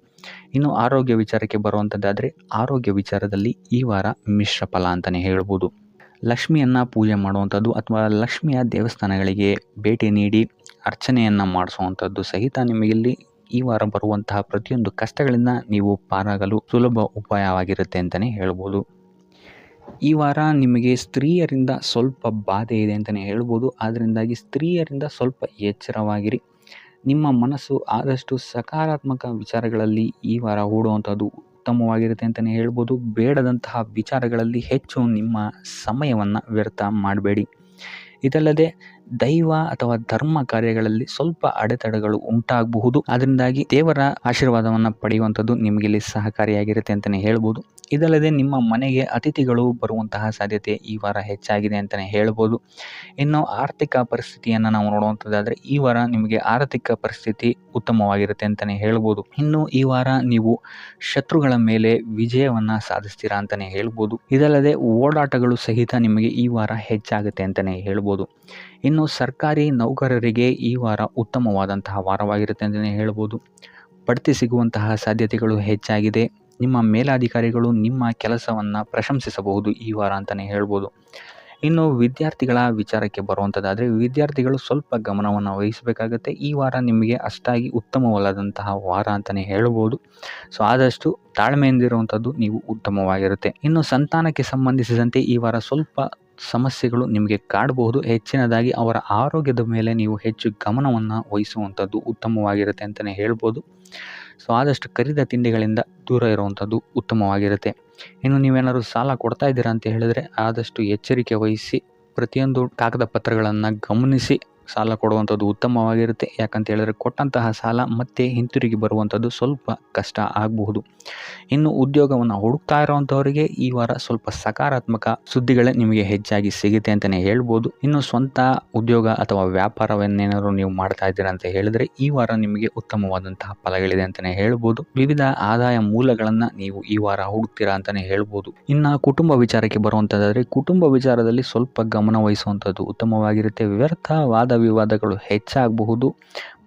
ಇನ್ನು ಆರೋಗ್ಯ ವಿಚಾರಕ್ಕೆ ಬರುವಂಥದ್ದಾದರೆ ಆರೋಗ್ಯ ವಿಚಾರದಲ್ಲಿ ಈ ವಾರ ಮಿಶ್ರ ಫಲ ಅಂತಲೇ ಹೇಳ್ಬೋದು. ಲಕ್ಷ್ಮಿಯನ್ನು ಪೂಜೆ ಮಾಡುವಂಥದ್ದು ಅಥವಾ ಲಕ್ಷ್ಮಿಯ ದೇವಸ್ಥಾನಗಳಿಗೆ ಭೇಟಿ ನೀಡಿ ಅರ್ಚನೆಯನ್ನು ಮಾಡಿಸುವಂಥದ್ದು ಸಹಿತ ನಿಮಗಿಲ್ಲಿ ಈ ವಾರ ಬರುವಂತಹ ಪ್ರತಿಯೊಂದು ಕಷ್ಟಗಳಿಂದ ನೀವು ಪಾರಾಗಲು ಸುಲಭ ಉಪಾಯವಾಗಿರುತ್ತೆ ಅಂತಲೇ ಹೇಳ್ಬೋದು. ಈ ವಾರ ನಿಮಗೆ ಸ್ತ್ರೀಯರಿಂದ ಸ್ವಲ್ಪ ಬಾಧೆ ಇದೆ ಅಂತಲೇ ಹೇಳ್ಬೋದು. ಅದರಿಂದಾಗಿ ಸ್ತ್ರೀಯರಿಂದ ಸ್ವಲ್ಪ ಎಚ್ಚರವಾಗಿರಿ. ನಿಮ್ಮ ಮನಸ್ಸು ಆದಷ್ಟು ಸಕಾರಾತ್ಮಕ ವಿಚಾರಗಳಲ್ಲಿ ಈ ವಾರ ಹೂಡುವಂಥದ್ದು ಉತ್ತಮವಾಗಿರುತ್ತೆ ಅಂತಲೇ ಹೇಳ್ಬೋದು. ಬೇಡದಂತಹ ವಿಚಾರಗಳಲ್ಲಿ ಹೆಚ್ಚು ನಿಮ್ಮ ಸಮಯವನ್ನು ವ್ಯರ್ಥ ಮಾಡಬೇಡಿ. ಇದಲ್ಲದೆ ದೈವ ಅಥವಾ ಧರ್ಮ ಕಾರ್ಯಗಳಲ್ಲಿ ಸ್ವಲ್ಪ ಅಡೆತಡೆಗಳು ಉಂಟಾಗಬಹುದು. ಅದರಿಂದಾಗಿ ದೇವರ ಆಶೀರ್ವಾದವನ್ನು ಪಡೆಯುವಂಥದ್ದು ನಿಮಗಿಲ್ಲಿ ಸಹಕಾರಿಯಾಗಿರುತ್ತೆ ಅಂತಲೇ ಹೇಳ್ಬೋದು. ಇದಲ್ಲದೆ ನಿಮ್ಮ ಮನೆಗೆ ಅತಿಥಿಗಳು ಬರುವಂತಹ ಸಾಧ್ಯತೆ ಈ ವಾರ ಹೆಚ್ಚಾಗಿದೆ ಅಂತಲೇ ಹೇಳ್ಬೋದು. ಇನ್ನು ಆರ್ಥಿಕ ಪರಿಸ್ಥಿತಿಯನ್ನು ನಾವು ನೋಡುವಂಥದ್ದಾದರೆ ಈ ವಾರ ನಿಮಗೆ ಆರ್ಥಿಕ ಪರಿಸ್ಥಿತಿ ಉತ್ತಮವಾಗಿರುತ್ತೆ ಅಂತಲೇ ಹೇಳ್ಬೋದು. ಇನ್ನು ಈ ವಾರ ನೀವು ಶತ್ರುಗಳ ಮೇಲೆ ವಿಜಯವನ್ನು ಸಾಧಿಸ್ತೀರಾ ಅಂತಲೇ ಹೇಳ್ಬೋದು. ಇದಲ್ಲದೆ ಓಡಾಟಗಳು ಸಹಿತ ನಿಮಗೆ ಈ ವಾರ ಹೆಚ್ಚಾಗುತ್ತೆ ಅಂತಲೇ ಹೇಳ್ಬೋದು. ಇನ್ನು ಸರ್ಕಾರಿ ನೌಕರರಿಗೆ ಈ ವಾರ ಉತ್ತಮವಾದಂತಹ ವಾರವಾಗಿರುತ್ತೆ ಅಂತಲೇ ಹೇಳ್ಬೋದು. ಬಡ್ತಿ ಸಿಗುವಂತಹ ಸಾಧ್ಯತೆಗಳು ಹೆಚ್ಚಾಗಿದೆ. ನಿಮ್ಮ ಮೇಲಾಧಿಕಾರಿಗಳು ನಿಮ್ಮ ಕೆಲಸವನ್ನು ಪ್ರಶಂಸಿಸಬಹುದು ಈ ವಾರ ಅಂತಲೇ ಹೇಳ್ಬೋದು. ಇನ್ನು ವಿದ್ಯಾರ್ಥಿಗಳ ವಿಚಾರಕ್ಕೆ ಬರುವಂಥದ್ದಾದರೆ ವಿದ್ಯಾರ್ಥಿಗಳು ಸ್ವಲ್ಪ ಗಮನವನ್ನು ವಹಿಸಬೇಕಾಗುತ್ತೆ. ಈ ವಾರ ನಿಮಗೆ ಅಷ್ಟಾಗಿ ಉತ್ತಮವಲ್ಲದಂತಹ ವಾರ ಅಂತಲೇ ಹೇಳ್ಬೋದು. ಸೊ ಆದಷ್ಟು ತಾಳ್ಮೆಯಿಂದಿರುವಂಥದ್ದು ನೀವು ಉತ್ತಮವಾಗಿರುತ್ತೆ. ಇನ್ನು ಸಂತಾನಕ್ಕೆ ಸಂಬಂಧಿಸಿದಂತೆ ಈ ವಾರ ಸ್ವಲ್ಪ ಸಮಸ್ಯೆಗಳು ನಿಮಗೆ ಕಾಡಬಹುದು. ಹೆಚ್ಚಿನದಾಗಿ ಅವರ ಆರೋಗ್ಯದ ಮೇಲೆ ನೀವು ಹೆಚ್ಚು ಗಮನವನ್ನು ವಹಿಸುವಂಥದ್ದು ಉತ್ತಮವಾಗಿರುತ್ತೆ ಅಂತಲೇ ಹೇಳ್ಬೋದು. ಸೊ ಆದಷ್ಟು ಕರಿದ ತಿಂಡಿಗಳಿಂದ ದೂರ ಇರುವಂಥದ್ದು ಉತ್ತಮವಾಗಿರುತ್ತೆ. ಇನ್ನು ನೀವೇನಾದ್ರು ಸಾಲ ಕೊಡ್ತಾ ಇದ್ದೀರಾ ಅಂತ ಹೇಳಿದ್ರೆ ಆದಷ್ಟು ಎಚ್ಚರಿಕೆ ವಹಿಸಿ ಪ್ರತಿಯೊಂದು ಕಾಗದ ಪತ್ರಗಳನ್ನು ಗಮನಿಸಿ ಸಾಲ ಕೊಡುವಂಥದ್ದು ಉತ್ತಮವಾಗಿರುತ್ತೆ. ಯಾಕಂತ ಹೇಳಿದ್ರೆ ಕೊಟ್ಟಂತಹ ಸಾಲ ಮತ್ತೆ ಹಿಂತಿರುಗಿ ಬರುವಂಥದ್ದು ಸ್ವಲ್ಪ ಕಷ್ಟ ಆಗಬಹುದು. ಇನ್ನು ಉದ್ಯೋಗವನ್ನು ಹುಡುಕ್ತಾ ಇರೋವಂಥವರಿಗೆ ಈ ವಾರ ಸ್ವಲ್ಪ ಸಕಾರಾತ್ಮಕ ಸುದ್ದಿಗಳೇ ನಿಮಗೆ ಹೆಚ್ಚಾಗಿ ಸಿಗುತ್ತೆ ಅಂತಲೇ ಹೇಳ್ಬೋದು. ಇನ್ನು ಸ್ವಂತ ಉದ್ಯೋಗ ಅಥವಾ ವ್ಯಾಪಾರವನ್ನೇನಾದ್ರು ನೀವು ಮಾಡ್ತಾ ಇದ್ದೀರಾ ಅಂತ ಹೇಳಿದ್ರೆ ಈ ವಾರ ನಿಮಗೆ ಉತ್ತಮವಾದಂತಹ ಫಲಗಳಿದೆ ಅಂತಲೇ ಹೇಳ್ಬೋದು. ವಿವಿಧ ಆದಾಯ ಮೂಲಗಳನ್ನು ನೀವು ಈ ವಾರ ಹುಡುಕ್ತೀರಾ ಅಂತಲೇ ಹೇಳ್ಬೋದು. ಇನ್ನು ಕುಟುಂಬ ವಿಚಾರಕ್ಕೆ ಬರುವಂಥದ್ದಾದರೆ ಕುಟುಂಬ ವಿಚಾರದಲ್ಲಿ ಸ್ವಲ್ಪ ಗಮನ ವಹಿಸುವಂಥದ್ದು ಉತ್ತಮವಾಗಿರುತ್ತೆ. ವ್ಯರ್ಥ ವಾದ ವಿವಾದಗಳು ಹೆಚ್ಚಾಗಬಹುದು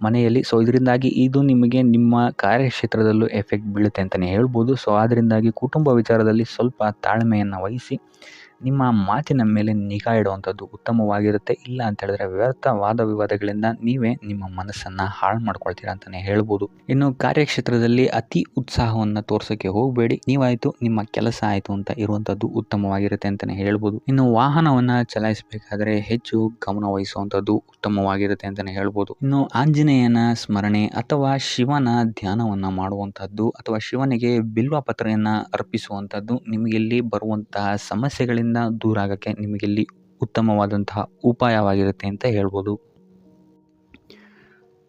ಮನೆಯಲ್ಲಿ. ಸೊ ಇದರಿಂದಾಗಿ ಇದು ನಿಮಗೆ ನಿಮ್ಮ ಕಾರ್ಯಕ್ಷೇತ್ರದಲ್ಲೂ ಎಫೆಕ್ಟ್ ಬೀಳುತ್ತೆ ಅಂತಲೇ ಹೇಳ್ಬೋದು. ಸೊ ಅದರಿಂದಾಗಿ ಕುಟುಂಬ ವಿಚಾರದಲ್ಲಿ ಸ್ವಲ್ಪ ತಾಳ್ಮೆಯನ್ನು ವಹಿಸಿ ನಿಮ್ಮ ಮಾತಿನ ಮೇಲೆ ನಿಗಾ ಇಡುವಂಥದ್ದು ಉತ್ತಮವಾಗಿರುತ್ತೆ. ಇಲ್ಲ ಅಂತ ಹೇಳಿದ್ರೆ ವ್ಯರ್ಥ ವಾದ ವಿವಾದಗಳಿಂದ ನೀವೇ ನಿಮ್ಮ ಮನಸ್ಸನ್ನು ಹಾಳು ಮಾಡ್ಕೊಳ್ತೀರಾ ಅಂತಲೇ ಹೇಳ್ಬೋದು. ಇನ್ನು ಕಾರ್ಯಕ್ಷೇತ್ರದಲ್ಲಿ ಅತಿ ಉತ್ಸಾಹವನ್ನು ತೋರ್ಸೋಕ್ಕೆ ಹೋಗಬೇಡಿ. ನೀವಾಯಿತು ನಿಮ್ಮ ಕೆಲಸ ಆಯಿತು ಅಂತ ಇರುವಂಥದ್ದು ಉತ್ತಮವಾಗಿರುತ್ತೆ ಅಂತಲೇ ಹೇಳ್ಬೋದು. ಇನ್ನು ವಾಹನವನ್ನು ಚಲಾಯಿಸಬೇಕಾದ್ರೆ ಹೆಚ್ಚು ಗಮನ ವಹಿಸುವಂಥದ್ದು ಉತ್ತಮವಾಗಿರುತ್ತೆ ಅಂತಲೇ ಹೇಳ್ಬೋದು. ಇನ್ನು ಆಂಜನೇಯನ ಸ್ಮರಣೆ ಅಥವಾ ಶಿವನ ಧ್ಯಾನವನ್ನು ಮಾಡುವಂಥದ್ದು ಅಥವಾ ಶಿವನಿಗೆ ಬಿಲ್ವ ಪತ್ರೆಯನ್ನು ಅರ್ಪಿಸುವಂಥದ್ದು ನಿಮಗಿಲ್ಲಿ ಬರುವಂತಹ ಸಮಸ್ಯೆಗಳಿಂದ ದೂರ ಆಗೋಕ್ಕೆ ನಿಮಗಿಲ್ಲಿ ಉತ್ತಮವಾದಂತಹ ಉಪಾಯವಾಗಿರುತ್ತೆ ಅಂತ ಹೇಳ್ಬೋದು.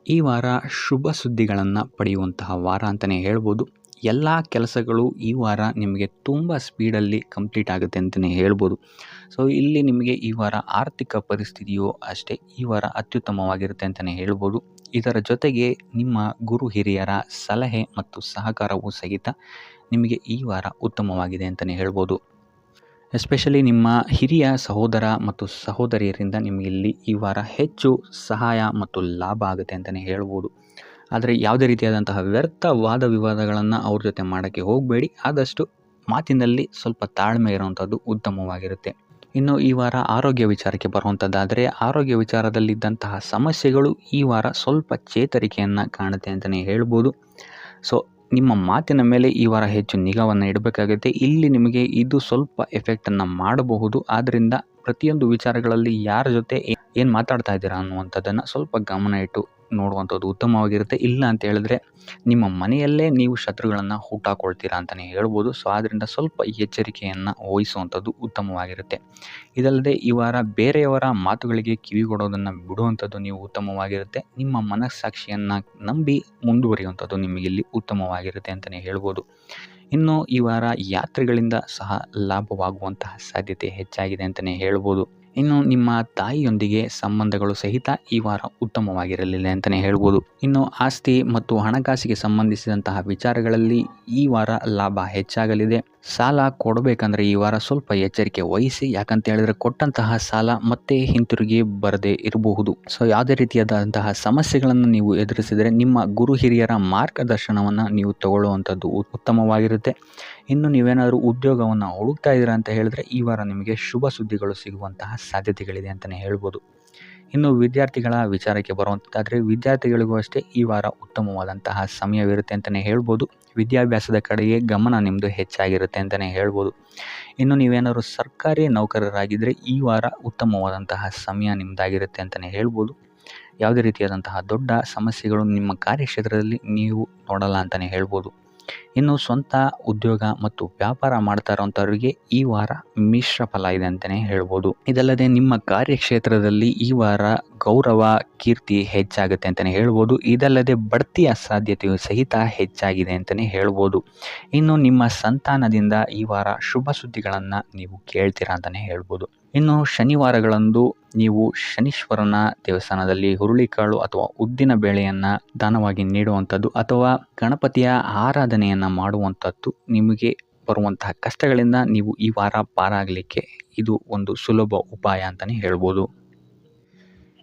ಈ ವಾರ ಶುಭ ಸುದ್ದಿಗಳನ್ನು ಪಡೆಯುವಂತಹ ವಾರ ಅಂತಲೇ ಹೇಳ್ಬೋದು. ಎಲ್ಲ ಕೆಲಸಗಳು ಈ ವಾರ ನಿಮಗೆ ತುಂಬ ಸ್ಪೀಡಲ್ಲಿ ಕಂಪ್ಲೀಟ್ ಆಗುತ್ತೆ ಅಂತಲೇ ಹೇಳ್ಬೋದು. ಸೊ ಇಲ್ಲಿ ನಿಮಗೆ ಈ ವಾರ ಆರ್ಥಿಕ ಪರಿಸ್ಥಿತಿಯು ಅಷ್ಟೇ ಈ ವಾರ ಅತ್ಯುತ್ತಮವಾಗಿರುತ್ತೆ ಅಂತಲೇ ಹೇಳ್ಬೋದು. ಇದರ ಜೊತೆಗೆ ನಿಮ್ಮ ಗುರು ಹಿರಿಯರ ಸಲಹೆ ಮತ್ತು ಸಹಕಾರವೂ ಸಹಿತ ನಿಮಗೆ ಈ ವಾರ ಉತ್ತಮವಾಗಿದೆ ಅಂತಲೇ ಹೇಳ್ಬೋದು. ಎಸ್ಪೆಷಲಿ ನಿಮ್ಮ ಹಿರಿಯ ಸಹೋದರ ಮತ್ತು ಸಹೋದರಿಯರಿಂದ ನಿಮಗಿಲ್ಲಿ ಈ ವಾರ ಹೆಚ್ಚು ಸಹಾಯ ಮತ್ತು ಲಾಭ ಆಗುತ್ತೆ ಅಂತಲೇ ಹೇಳ್ಬೋದು. ಆದರೆ ಯಾವುದೇ ರೀತಿಯಾದಂತಹ ವ್ಯರ್ಥ ವಾದ ವಿವಾದಗಳನ್ನು ಅವ್ರ ಜೊತೆ ಮಾಡೋಕ್ಕೆ ಹೋಗಬೇಡಿ. ಆದಷ್ಟು ಮಾತಿನಲ್ಲಿ ಸ್ವಲ್ಪ ತಾಳ್ಮೆ ಇರುವಂಥದ್ದು ಉತ್ತಮವಾಗಿರುತ್ತೆ. ಇನ್ನು ಈ ವಾರ ಆರೋಗ್ಯ ವಿಚಾರಕ್ಕೆ ಬರುವಂಥದ್ದಾದರೆ ಆರೋಗ್ಯ ವಿಚಾರದಲ್ಲಿದ್ದಂತಹ ಸಮಸ್ಯೆಗಳು ಈ ವಾರ ಸ್ವಲ್ಪ ಚೇತರಿಕೆಯನ್ನು ಕಾಣುತ್ತೆ ಅಂತಲೇ ಹೇಳ್ಬೋದು. ಸೊ ನಿಮ್ಮ ಮಾತಿನ ಮೇಲೆ ಈ ವಾರ ಹೆಚ್ಚು ನಿಗಾವನ್ನು ಇಡಬೇಕಾಗುತ್ತೆ. ಇಲ್ಲಿ ನಿಮಗೆ ಇದು ಸ್ವಲ್ಪ ಎಫೆಕ್ಟನ್ನು ಮಾಡಬಹುದು. ಆದ್ದರಿಂದ ಪ್ರತಿಯೊಂದು ವಿಚಾರಗಳಲ್ಲಿ ಯಾರ ಜೊತೆ ಏನು ಮಾತಾಡ್ತಾ ಇದ್ದೀರಾ ಅನ್ನುವಂಥದ್ದನ್ನು ಸ್ವಲ್ಪ ಗಮನ ಇಟ್ಟು ನೋಡುವಂಥದ್ದು ಉತ್ತಮವಾಗಿರುತ್ತೆ. ಇಲ್ಲ ಅಂತ ಹೇಳಿದ್ರೆ ನಿಮ್ಮ ಮನೆಯಲ್ಲೇ ನೀವು ಶತ್ರುಗಳನ್ನು ಹುಟ್ಟಾಕೊಳ್ತೀರಾ ಅಂತಲೇ ಹೇಳ್ಬೋದು. ಸೊ ಆದ್ದರಿಂದ ಸ್ವಲ್ಪ ಎಚ್ಚರಿಕೆಯನ್ನು ವಹಿಸುವಂಥದ್ದು ಉತ್ತಮವಾಗಿರುತ್ತೆ. ಇದಲ್ಲದೆ ಈ ವಾರ ಬೇರೆಯವರ ಮಾತುಗಳಿಗೆ ಕಿವಿಗೊಡೋದನ್ನು ಬಿಡುವಂಥದ್ದು ನೀವು ಉತ್ತಮವಾಗಿರುತ್ತೆ. ನಿಮ್ಮ ಮನಸ್ಸಾಕ್ಷಿಯನ್ನು ನಂಬಿ ಮುಂದುವರಿಯುವಂಥದ್ದು ನಿಮಗಿಲ್ಲಿ ಉತ್ತಮವಾಗಿರುತ್ತೆ ಅಂತಲೇ ಹೇಳ್ಬೋದು. ಇನ್ನು ಈ ವಾರ ಯಾತ್ರೆಗಳಿಂದ ಸಹ ಲಾಭವಾಗುವಂತಹ ಸಾಧ್ಯತೆ ಹೆಚ್ಚಾಗಿದೆ ಅಂತಲೇ ಹೇಳ್ಬೋದು. ಇನ್ನು ನಿಮ್ಮ ತಾಯಿಯೊಂದಿಗೆ ಸಂಬಂಧಗಳು ಸಹಿತ ಈ ವಾರ ಉತ್ತಮವಾಗಿರಲಿಲ್ಲ ಅಂತಲೇ ಹೇಳ್ಬೋದು. ಇನ್ನು ಆಸ್ತಿ ಮತ್ತು ಹಣಕಾಸಿಗೆ ಸಂಬಂಧಿಸಿದಂತಹ ವಿಚಾರಗಳಲ್ಲಿ ಈ ವಾರ ಲಾಭ ಹೆಚ್ಚಾಗಲಿದೆ. ಸಾಲ ಕೊಡಬೇಕಂದ್ರೆ ಈ ವಾರ ಸ್ವಲ್ಪ ಎಚ್ಚರಿಕೆ ವಹಿಸಿ. ಯಾಕಂತ ಹೇಳಿದ್ರೆ ಕೊಟ್ಟಂತಹ ಸಾಲ ಮತ್ತೆ ಹಿಂತಿರುಗಿ ಬರದೇ ಇರಬಹುದು. ಸೊ ಯಾವುದೇ ರೀತಿಯಾದಂತಹ ಸಮಸ್ಯೆಗಳನ್ನು ನೀವು ಎದುರಿಸಿದರೆ ನಿಮ್ಮ ಗುರು ಹಿರಿಯರ ಮಾರ್ಗದರ್ಶನವನ್ನು ನೀವು ತಗೊಳ್ಳುವಂಥದ್ದು ಉತ್ತಮವಾಗಿರುತ್ತೆ. ಇನ್ನು ನೀವೇನಾದರೂ ಉದ್ಯೋಗವನ್ನು ಹುಡುಕ್ತಾ ಇದ್ದೀರಾ ಅಂತ ಹೇಳಿದ್ರೆ ಈ ವಾರ ನಿಮಗೆ ಶುಭ ಸುದ್ದಿಗಳು ಸಿಗುವಂತಹ ಸಾಧ್ಯತೆಗಳಿದೆ ಅಂತಲೇ ಹೇಳ್ಬೋದು. ಇನ್ನು ವಿದ್ಯಾರ್ಥಿಗಳ ವಿಚಾರಕ್ಕೆ ಬರುವಂಥದ್ದಾದರೆ ವಿದ್ಯಾರ್ಥಿಗಳಿಗೂ ಅಷ್ಟೇ ಈ ವಾರ ಉತ್ತಮವಾದಂತಹ ಸಮಯವಿರುತ್ತೆ ಅಂತಲೇ ಹೇಳ್ಬೋದು. ವಿದ್ಯಾಭ್ಯಾಸದ ಕಡೆಗೆ ಗಮನ ನಿಮ್ಮದು ಹೆಚ್ಚಾಗಿರುತ್ತೆ ಅಂತಲೇ ಹೇಳ್ಬೋದು. ಇನ್ನು ನೀವೇನಾದರೂ ಸರ್ಕಾರಿ ನೌಕರರಾಗಿದ್ದರೆ ಈ ವಾರ ಉತ್ತಮವಾದಂತಹ ಸಮಯ ನಿಮ್ಮದಾಗಿರುತ್ತೆ ಅಂತಲೇ ಹೇಳ್ಬೋದು. ಯಾವುದೇ ರೀತಿಯಾದಂತಹ ದೊಡ್ಡ ಸಮಸ್ಯೆಗಳು ನಿಮ್ಮ ಕಾರ್ಯಕ್ಷೇತ್ರದಲ್ಲಿ ನೀವು ನೋಡಲ್ಲ ಅಂತಲೇ ಹೇಳ್ಬೋದು. ಇನ್ನು ಸ್ವಂತ ಉದ್ಯೋಗ ಮತ್ತು ವ್ಯಾಪಾರ ಮಾಡ್ತಾ ಇರೋಂಥವ್ರಿಗೆ ಈ ವಾರ ಮಿಶ್ರ ಫಲ ಇದೆ ಅಂತಲೇ ಹೇಳ್ಬೋದು. ಇದಲ್ಲದೆ ನಿಮ್ಮ ಕಾರ್ಯಕ್ಷೇತ್ರದಲ್ಲಿ ಈ ವಾರ ಗೌರವ ಕೀರ್ತಿ ಹೆಚ್ಚಾಗುತ್ತೆ ಅಂತಲೇ ಹೇಳ್ಬೋದು. ಇದಲ್ಲದೆ ಬಡ್ತಿಯ ಸಾಧ್ಯತೆಯು ಸಹಿತ ಹೆಚ್ಚಾಗಿದೆ ಅಂತಲೇ ಹೇಳ್ಬೋದು. ಇನ್ನು ನಿಮ್ಮ ಸಂತಾನದಿಂದ ಈ ವಾರ ಶುಭ ಸುದ್ದಿಗಳನ್ನು ನೀವು ಕೇಳ್ತೀರಾ ಅಂತಲೇ ಹೇಳ್ಬೋದು. ಇನ್ನು ಶನಿವಾರಗಳಂದು ನೀವು ಶನೀಶ್ವರನ ದೇವಸ್ಥಾನದಲ್ಲಿ ಹುರುಳಿಕಾಳು ಅಥವಾ ಉದ್ದಿನ ಬೇಳೆಯನ್ನು ದಾನವಾಗಿ ನೀಡುವಂಥದ್ದು ಅಥವಾ ಗಣಪತಿಯ ಆರಾಧನೆಯನ್ನು ಮಾಡುವಂಥದ್ದು ನಿಮಗೆ ಬರುವಂತಹ ಕಷ್ಟಗಳಿಂದ ನೀವು ಈ ವಾರ ಪಾರಾಗಲಿಕ್ಕೆ ಇದು ಒಂದು ಸುಲಭ ಉಪಾಯ ಅಂತಲೇ ಹೇಳ್ಬೋದು.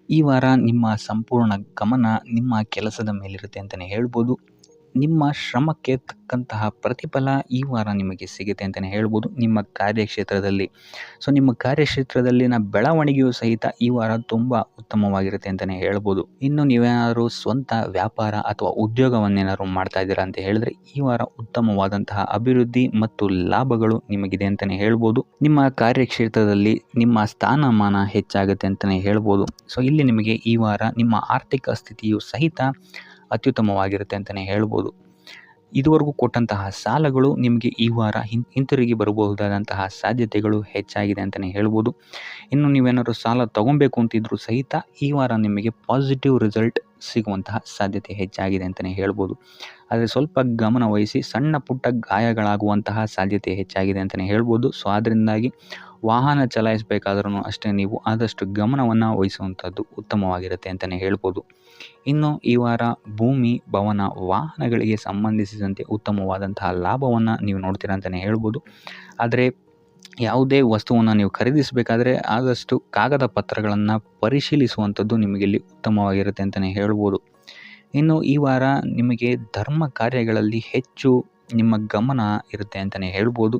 ಈ ವಾರ ನಿಮ್ಮ ಸಂಪೂರ್ಣ ಗಮನ ನಿಮ್ಮ ಕೆಲಸದ ಮೇಲಿರುತ್ತೆ ಅಂತಲೇ ಹೇಳ್ಬೋದು. ನಿಮ್ಮ ಶ್ರಮಕ್ಕೆ ತಕ್ಕಂತಹ ಪ್ರತಿಫಲ ಈ ವಾರ ನಿಮಗೆ ಸಿಗುತ್ತೆ ಅಂತಲೇ ಹೇಳ್ಬೋದು ನಿಮ್ಮ ಕಾರ್ಯಕ್ಷೇತ್ರದಲ್ಲಿ. ಸೊ ನಿಮ್ಮ ಕಾರ್ಯಕ್ಷೇತ್ರದಲ್ಲಿನ ಬೆಳವಣಿಗೆಯೂ ಸಹಿತ ಈ ವಾರ ತುಂಬ ಉತ್ತಮವಾಗಿರುತ್ತೆ ಅಂತಲೇ ಹೇಳ್ಬೋದು. ಇನ್ನು ನೀವೇನಾದರೂ ಸ್ವಂತ ವ್ಯಾಪಾರ ಅಥವಾ ಉದ್ಯೋಗವನ್ನೇನಾದ್ರು ಮಾಡ್ತಾ ಇದ್ದೀರಾ ಅಂತ ಹೇಳಿದ್ರೆ ಈ ವಾರ ಉತ್ತಮವಾದಂತಹ ಅಭಿವೃದ್ಧಿ ಮತ್ತು ಲಾಭಗಳು ನಿಮಗಿದೆ ಅಂತಲೇ ಹೇಳ್ಬೋದು. ನಿಮ್ಮ ಕಾರ್ಯಕ್ಷೇತ್ರದಲ್ಲಿ ನಿಮ್ಮ ಸ್ಥಾನಮಾನ ಹೆಚ್ಚಾಗುತ್ತೆ ಅಂತಲೇ ಹೇಳ್ಬೋದು. ಸೊ ಇಲ್ಲಿ ನಿಮಗೆ ಈ ವಾರ ನಿಮ್ಮ ಆರ್ಥಿಕ ಸ್ಥಿತಿಯು ಸಹಿತ ಅತ್ಯುತ್ತಮವಾಗಿರುತ್ತೆ ಅಂತಲೇ ಹೇಳ್ಬೋದು. ಇದುವರೆಗೂ ಕೊಟ್ಟಂತಹ ಸಾಲಗಳು ನಿಮಗೆ ಈ ವಾರ ಹಿಂತಿರುಗಿ ಬರಬಹುದಾದಂತಹ ಸಾಧ್ಯತೆಗಳು ಹೆಚ್ಚಾಗಿದೆ ಅಂತಲೇ ಹೇಳ್ಬೋದು. ಇನ್ನು ನೀವೇನಾದರೂ ಸಾಲ ತೊಗೊಬೇಕು ಅಂತಿದ್ರೂ ಸಹಿತ ಈ ವಾರ ನಿಮಗೆ ಪಾಸಿಟಿವ್ ರಿಸಲ್ಟ್ ಸಿಗುವಂತಹ ಸಾಧ್ಯತೆ ಹೆಚ್ಚಾಗಿದೆ ಅಂತಲೇ ಹೇಳ್ಬೋದು. ಆದರೆ ಸ್ವಲ್ಪ ಗಮನ ವಹಿಸಿ, ಸಣ್ಣ ಪುಟ್ಟ ಗಾಯಗಳಾಗುವಂತಹ ಸಾಧ್ಯತೆ ಹೆಚ್ಚಾಗಿದೆ ಅಂತಲೇ ಹೇಳ್ಬೋದು. ಸೊ ಅದರಿಂದಾಗಿ ವಾಹನ ಚಲಾಯಿಸಬೇಕಾದ್ರೂ ಅಷ್ಟೇ ನೀವು ಆದಷ್ಟು ಗಮನವನ್ನು ವಹಿಸುವಂಥದ್ದು ಉತ್ತಮವಾಗಿರುತ್ತೆ ಅಂತಲೇ ಹೇಳ್ಬೋದು. ಇನ್ನು ಈ ವಾರ ಭೂಮಿ, ಭವನ, ವಾಹನಗಳಿಗೆ ಸಂಬಂಧಿಸಿದಂತೆ ಉತ್ತಮವಾದಂತಹ ಲಾಭವನ್ನು ನೀವು ನೋಡ್ತೀರಾ ಅಂತಲೇ ಹೇಳ್ಬೋದು. ಆದರೆ ಯಾವುದೇ ವಸ್ತುವನ್ನು ನೀವು ಖರೀದಿಸಬೇಕಾದ್ರೆ ಆದಷ್ಟು ಕಾಗದ ಪತ್ರಗಳನ್ನು ಪರಿಶೀಲಿಸುವಂಥದ್ದು ನಿಮಗಿಲ್ಲಿ ಉತ್ತಮವಾಗಿರುತ್ತೆ ಅಂತಲೇ ಹೇಳ್ಬೋದು. ಇನ್ನು ಈ ವಾರ ನಿಮಗೆ ಧರ್ಮ ಕಾರ್ಯಗಳಲ್ಲಿ ಹೆಚ್ಚು ನಿಮ್ಮ ಗಮನ ಇರುತ್ತೆ ಅಂತಲೇ ಹೇಳ್ಬೋದು.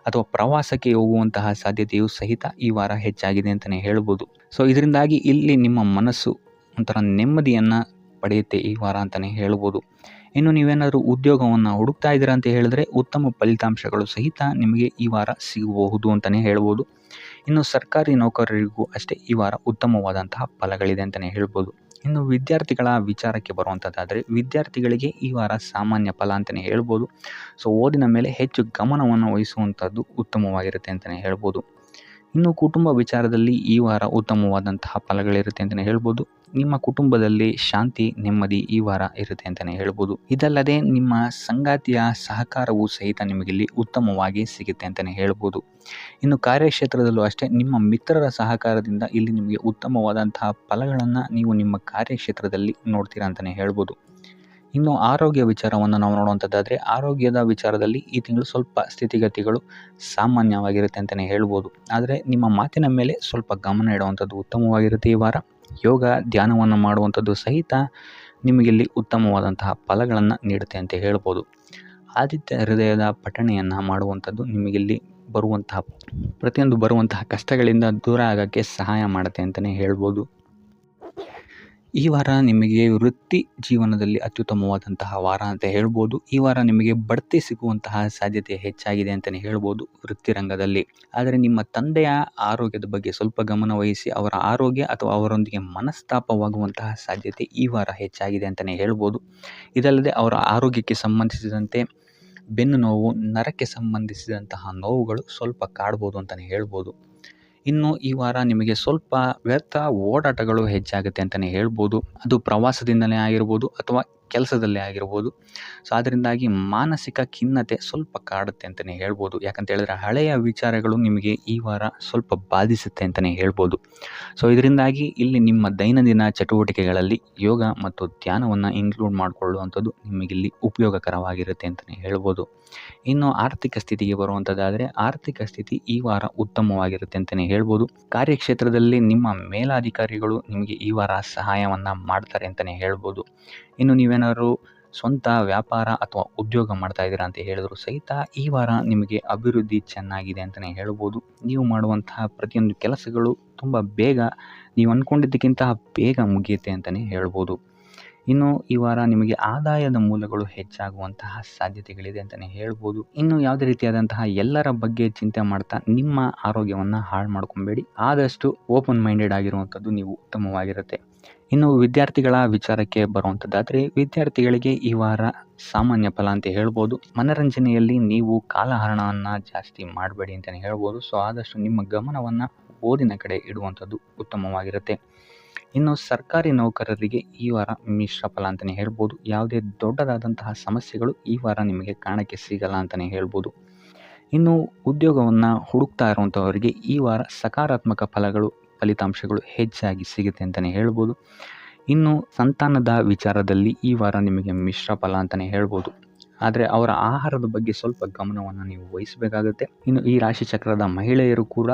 ಅಥವಾ ಪ್ರವಾಸಕ್ಕೆ ಹೋಗುವಂತಹ ಸಾಧ್ಯತೆಯು ಸಹಿತ ಈ ವಾರ ಹೆಚ್ಚಾಗಿದೆ ಅಂತಲೇ ಹೇಳ್ಬೋದು. ಸೊ ಇದರಿಂದಾಗಿ ಇಲ್ಲಿ ನಿಮ್ಮ ಮನಸ್ಸು ಒಂಥರ ನೆಮ್ಮದಿಯನ್ನು ಪಡೆಯುತ್ತೆ ಈ ವಾರ ಅಂತಲೇ ಹೇಳ್ಬೋದು. ಇನ್ನು ನೀವೇನಾದರೂ ಉದ್ಯೋಗವನ್ನು ಹುಡುಕ್ತಾ ಇದ್ದೀರಾ ಅಂತ ಹೇಳಿದ್ರೆ ಉತ್ತಮ ಫಲಿತಾಂಶಗಳು ಸಹಿತ ನಿಮಗೆ ಈ ವಾರ ಸಿಗಬಹುದು ಅಂತಲೇ ಹೇಳ್ಬೋದು. ಇನ್ನು ಸರ್ಕಾರಿ ನೌಕರರಿಗೂ ಅಷ್ಟೇ ಈ ವಾರ ಉತ್ತಮವಾದಂತಹ ಫಲಗಳಿದೆ ಅಂತಲೇ ಹೇಳ್ಬೋದು. ಇನ್ನು ವಿದ್ಯಾರ್ಥಿಗಳ ವಿಚಾರಕ್ಕೆ ಬರುವಂಥದ್ದಾದರೆ ವಿದ್ಯಾರ್ಥಿಗಳಿಗೆ ಈ ವಾರ ಸಾಮಾನ್ಯ ಫಲ ಅಂತಲೇ ಹೇಳ್ಬೋದು. ಸೊ ಓದಿನ ಮೇಲೆ ಹೆಚ್ಚು ಗಮನವನ್ನು ವಹಿಸುವಂಥದ್ದು ಉತ್ತಮವಾಗಿರುತ್ತೆ ಅಂತಲೇ ಹೇಳ್ಬೋದು. ಇನ್ನು ಕುಟುಂಬ ವಿಚಾರದಲ್ಲಿ ಈ ವಾರ ಉತ್ತಮವಾದಂತಹ ಫಲಗಳಿರುತ್ತೆ ಅಂತಲೇ ಹೇಳ್ಬೋದು. ನಿಮ್ಮ ಕುಟುಂಬದಲ್ಲಿ ಶಾಂತಿ ನೆಮ್ಮದಿ ಈ ವಾರ ಇರುತ್ತೆ ಅಂತಲೇ ಹೇಳ್ಬೋದು. ಇದಲ್ಲದೆ ನಿಮ್ಮ ಸಂಗಾತಿಯ ಸಹಕಾರವೂ ಸಹಿತ ನಿಮಗಿಲ್ಲಿ ಉತ್ತಮವಾಗಿ ಸಿಗುತ್ತೆ ಅಂತಲೇ ಹೇಳ್ಬೋದು. ಇನ್ನು ಕಾರ್ಯಕ್ಷೇತ್ರದಲ್ಲೂ ಅಷ್ಟೇ ನಿಮ್ಮ ಮಿತ್ರರ ಸಹಕಾರದಿಂದ ಇಲ್ಲಿ ನಿಮಗೆ ಉತ್ತಮವಾದಂತಹ ಫಲಗಳನ್ನು ನೀವು ನಿಮ್ಮ ಕಾರ್ಯಕ್ಷೇತ್ರದಲ್ಲಿ ನೋಡ್ತೀರಾ ಅಂತಲೇ ಹೇಳ್ಬೋದು. ಇನ್ನು ಆರೋಗ್ಯ ವಿಚಾರವನ್ನು ನಾವು ನೋಡುವಂಥದ್ದಾದರೆ ಆರೋಗ್ಯದ ವಿಚಾರದಲ್ಲಿ ಈ ತಿಂಗಳು ಸ್ವಲ್ಪ ಸ್ಥಿತಿಗತಿಗಳು ಸಾಮಾನ್ಯವಾಗಿರುತ್ತೆ ಅಂತಲೇ ಹೇಳ್ಬೋದು. ಆದರೆ ನಿಮ್ಮ ಮಾತಿನ ಮೇಲೆ ಸ್ವಲ್ಪ ಗಮನ ಇಡುವಂಥದ್ದು ಉತ್ತಮವಾಗಿರುತ್ತೆ ಈ ವಾರ. ಯೋಗ ಧ್ಯಾನವನ್ನು ಮಾಡುವಂಥದ್ದು ಸಹಿತ ನಿಮಗಿಲ್ಲಿ ಉತ್ತಮವಾದಂತಹ ಫಲಗಳನ್ನು ನೀಡುತ್ತೆ ಅಂತ ಹೇಳ್ಬೋದು. ಆದಿತ್ಯ ಹೃದಯದ ಪಠಣೆಯನ್ನು ಮಾಡುವಂಥದ್ದು ನಿಮಗಿಲ್ಲಿ ಬರುವಂತಹ ಕಷ್ಟಗಳಿಂದ ದೂರ ಆಗೋಕ್ಕೆ ಸಹಾಯ ಮಾಡುತ್ತೆ ಅಂತಲೇ ಹೇಳ್ಬೋದು. ಈ ವಾರ ನಿಮಗೆ ವೃತ್ತಿ ಜೀವನದಲ್ಲಿ ಅತ್ಯುತ್ತಮವಾದಂತಹ ವಾರ ಅಂತ ಹೇಳ್ಬೋದು. ಈ ವಾರ ನಿಮಗೆ ಬಡ್ತಿ ಸಿಗುವಂತಹ ಸಾಧ್ಯತೆ ಹೆಚ್ಚಾಗಿದೆ ಅಂತಲೇ ಹೇಳ್ಬೋದು ವೃತ್ತಿ ರಂಗದಲ್ಲಿ. ಆದರೆ ನಿಮ್ಮ ತಂದೆಯ ಆರೋಗ್ಯದ ಬಗ್ಗೆ ಸ್ವಲ್ಪ ಗಮನ ವಹಿಸಿ ಅವರ ಆರೋಗ್ಯ ಅಥವಾ ಅವರೊಂದಿಗೆ ಮನಸ್ತಾಪವಾಗುವಂತಹ ಸಾಧ್ಯತೆ ಈ ವಾರ ಹೆಚ್ಚಾಗಿದೆ ಅಂತಲೇ ಹೇಳ್ಬೋದು. ಇದಲ್ಲದೆ ಅವರ ಆರೋಗ್ಯಕ್ಕೆ ಸಂಬಂಧಿಸಿದಂತೆ ಬೆನ್ನು ನೋವು, ನರಕ್ಕೆ ಸಂಬಂಧಿಸಿದಂತಹ ನೋವುಗಳು ಸ್ವಲ್ಪ ಕಾಡ್ಬೋದು ಅಂತಲೇ ಹೇಳ್ಬೋದು. ಇನ್ನು ಈ ವಾರ ನಿಮಗೆ ಸ್ವಲ್ಪ ವ್ಯರ್ಥ ಓಡಾಟಗಳು ಹೆಚ್ಚಾಗುತ್ತೆ ಅಂತಲೇ ಹೇಳ್ಬೋದು. ಅದು ಪ್ರವಾಸದಿಂದಲೇ ಆಗಿರ್ಬೋದು ಅಥವಾ ಕೆಲಸದಲ್ಲೇ ಆಗಿರ್ಬೋದು. ಸೊ ಅದರಿಂದಾಗಿ ಮಾನಸಿಕ ಖಿನ್ನತೆ ಸ್ವಲ್ಪ ಕಾಡುತ್ತೆ ಅಂತಲೇ ಹೇಳ್ಬೋದು. ಯಾಕಂತ ಹೇಳಿದ್ರೆ ಹಳೆಯ ವಿಚಾರಗಳು ನಿಮಗೆ ಈ ವಾರ ಸ್ವಲ್ಪ ಬಾಧಿಸುತ್ತೆ ಅಂತಲೇ ಹೇಳ್ಬೋದು. ಸೊ ಇದರಿಂದಾಗಿ ಇಲ್ಲಿ ನಿಮ್ಮ ದೈನಂದಿನ ಚಟುವಟಿಕೆಗಳಲ್ಲಿ ಯೋಗ ಮತ್ತು ಧ್ಯಾನವನ್ನು ಇನ್ಕ್ಲೂಡ್ ಮಾಡಿಕೊಳ್ಳುವಂಥದ್ದು ನಿಮಗಿಲ್ಲಿ ಉಪಯೋಗಕರವಾಗಿರುತ್ತೆ ಅಂತಲೇ ಹೇಳ್ಬೋದು. ಇನ್ನು ಆರ್ಥಿಕ ಸ್ಥಿತಿಗೆ ಬರುವಂಥದ್ದಾದರೆ ಆರ್ಥಿಕ ಸ್ಥಿತಿ ಈ ವಾರ ಉತ್ತಮವಾಗಿರುತ್ತೆ ಅಂತಲೇ ಹೇಳ್ಬೋದು. ಕಾರ್ಯಕ್ಷೇತ್ರದಲ್ಲಿ ನಿಮ್ಮ ಮೇಲಾಧಿಕಾರಿಗಳು ನಿಮಗೆ ಈ ವಾರ ಸಹಾಯವನ್ನು ಮಾಡ್ತಾರೆ ಅಂತಲೇ ಹೇಳ್ಬೋದು. ಇನ್ನು ನೀವೇನಾದ್ರು ಸ್ವಂತ ವ್ಯಾಪಾರ ಅಥವಾ ಉದ್ಯೋಗ ಮಾಡ್ತಾ ಇದ್ದೀರಾ ಅಂತ ಹೇಳಿದ್ರು ಸಹಿತ ಈ ವಾರ ನಿಮಗೆ ಅಭಿವೃದ್ಧಿ ಚೆನ್ನಾಗಿದೆ ಅಂತಲೇ ಹೇಳ್ಬೋದು. ನೀವು ಮಾಡುವಂತಹ ಪ್ರತಿಯೊಂದು ಕೆಲಸಗಳು ತುಂಬ ಬೇಗ ನೀವು ಅಂದ್ಕೊಂಡಿದ್ದಕ್ಕಿಂತ ಬೇಗ ಮುಗಿಯುತ್ತೆ ಅಂತಲೇ ಹೇಳ್ಬೋದು. ಇನ್ನು ಈ ವಾರ ನಿಮಗೆ ಆದಾಯದ ಮೂಲಗಳು ಹೆಚ್ಚಾಗುವಂತಹ ಸಾಧ್ಯತೆಗಳಿದೆ ಅಂತಲೇ ಹೇಳ್ಬೋದು. ಇನ್ನು ಯಾವುದೇ ರೀತಿಯಾದಂತಹ ಎಲ್ಲರ ಬಗ್ಗೆ ಚಿಂತೆ ಮಾಡ್ತಾ ನಿಮ್ಮ ಆರೋಗ್ಯವನ್ನು ಹಾಳು ಮಾಡ್ಕೊಬೇಡಿ. ಆದಷ್ಟು ಓಪನ್ ಮೈಂಡೆಡ್ ಆಗಿರುವಂಥದ್ದು ನೀವು ಉತ್ತಮವಾಗಿರುತ್ತೆ. ಇನ್ನು ವಿದ್ಯಾರ್ಥಿಗಳ ವಿಚಾರಕ್ಕೆ ಬರುವಂಥದ್ದಾದರೆ ವಿದ್ಯಾರ್ಥಿಗಳಿಗೆ ಈ ವಾರ ಸಾಮಾನ್ಯ ಫಲ ಅಂತ ಹೇಳ್ಬೋದು. ಮನರಂಜನೆಯಲ್ಲಿ ನೀವು ಕಾಲಹರಣವನ್ನು ಜಾಸ್ತಿ ಮಾಡಬೇಡಿ ಅಂತಲೇ ಹೇಳ್ಬೋದು. ಸೊ ಆದಷ್ಟು ನಿಮ್ಮ ಗಮನವನ್ನು ಓದಿನ ಕಡೆ ಇಡುವಂಥದ್ದು ಉತ್ತಮವಾಗಿರುತ್ತೆ. ಇನ್ನು ಸರ್ಕಾರಿ ನೌಕರರಿಗೆ ಈ ವಾರ ಮಿಶ್ರ ಫಲ ಅಂತಲೇ ಹೇಳ್ಬೋದು. ಯಾವುದೇ ದೊಡ್ಡದಾದಂತಹ ಸಮಸ್ಯೆಗಳು ಈ ವಾರ ನಿಮಗೆ ಕಾಣಕ್ಕೆ ಸಿಗಲ್ಲ ಅಂತಲೇ ಹೇಳ್ಬೋದು. ಇನ್ನು ಉದ್ಯೋಗವನ್ನು ಹುಡುಕ್ತಾ ಇರುವಂಥವರಿಗೆ ಈ ವಾರ ಸಕಾರಾತ್ಮಕ ಫಲಿತಾಂಶಗಳು ಹೆಚ್ಚಾಗಿ ಸಿಗುತ್ತೆ ಅಂತಲೇ ಹೇಳ್ಬೋದು. ಇನ್ನು ಸಂತಾನದ ವಿಚಾರದಲ್ಲಿ ಈ ವಾರ ನಿಮಗೆ ಮಿಶ್ರ ಫಲ ಅಂತಲೇ ಹೇಳ್ಬೋದು. ಆದರೆ ಅವರ ಆಹಾರದ ಬಗ್ಗೆ ಸ್ವಲ್ಪ ಗಮನವನ್ನು ನೀವು ವಹಿಸಬೇಕಾಗುತ್ತೆ. ಇನ್ನು ಈ ರಾಶಿ ಚಕ್ರದ ಮಹಿಳೆಯರು ಕೂಡ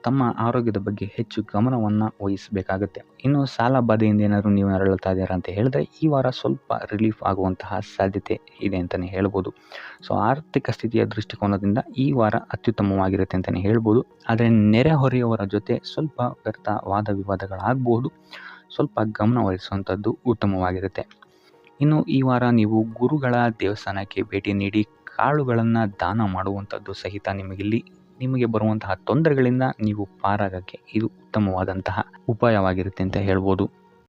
ತಮ್ಮ ಆರೋಗ್ಯದ ಬಗ್ಗೆ ಹೆಚ್ಚು ಗಮನವನ್ನು ವಹಿಸಬೇಕಾಗುತ್ತೆ. ಇನ್ನು ಸಾಲ ಬಾಧೆಯಿಂದ ಏನಾದರೂ ನೀವು ನರಳುತ್ತಾ ಇದ್ದೀರಾ ಅಂತ ಹೇಳಿದ್ರೆ ಈ ವಾರ ಸ್ವಲ್ಪ ರಿಲೀಫ್ ಆಗುವಂತಹ ಸಾಧ್ಯತೆ ಇದೆ ಅಂತಲೇ ಹೇಳ್ಬೋದು. ಸೊ ಆರ್ಥಿಕ ಸ್ಥಿತಿಯ ದೃಷ್ಟಿಕೋನದಿಂದ ಈ ವಾರ ಅತ್ಯುತ್ತಮವಾಗಿರುತ್ತೆ ಅಂತಲೇ ಹೇಳ್ಬೋದು. ಆದರೆ ನೆರೆಹೊರೆಯವರ ಜೊತೆ ಸ್ವಲ್ಪ ವ್ಯರ್ಥ ವಾದ ವಿವಾದಗಳಾಗಬಹುದು. ಸ್ವಲ್ಪ ಗಮನ ವಹಿಸುವಂಥದ್ದು ಉತ್ತಮವಾಗಿರುತ್ತೆ. ಇನ್ನು ಈ ವಾರ ನೀವು ಗುರುಗಳ ದೇವಸ್ಥಾನಕ್ಕೆ ಭೇಟಿ ನೀಡಿ ಕಾಳುಗಳನ್ನು ದಾನ ಮಾಡುವಂಥದ್ದು ಸಹಿತ ನಿಮಗೆ ಬರುವಂತಹ ತೊಂದರೆಗಳಿಂದ ನೀವು ಪಾರಾಗಕ್ಕೆ ಇದು ಉತ್ತಮವಾದಂತಹ ಉಪಾಯವಾಗಿರುತ್ತೆ ಅಂತ ಹೇಳ್ಬೋದು.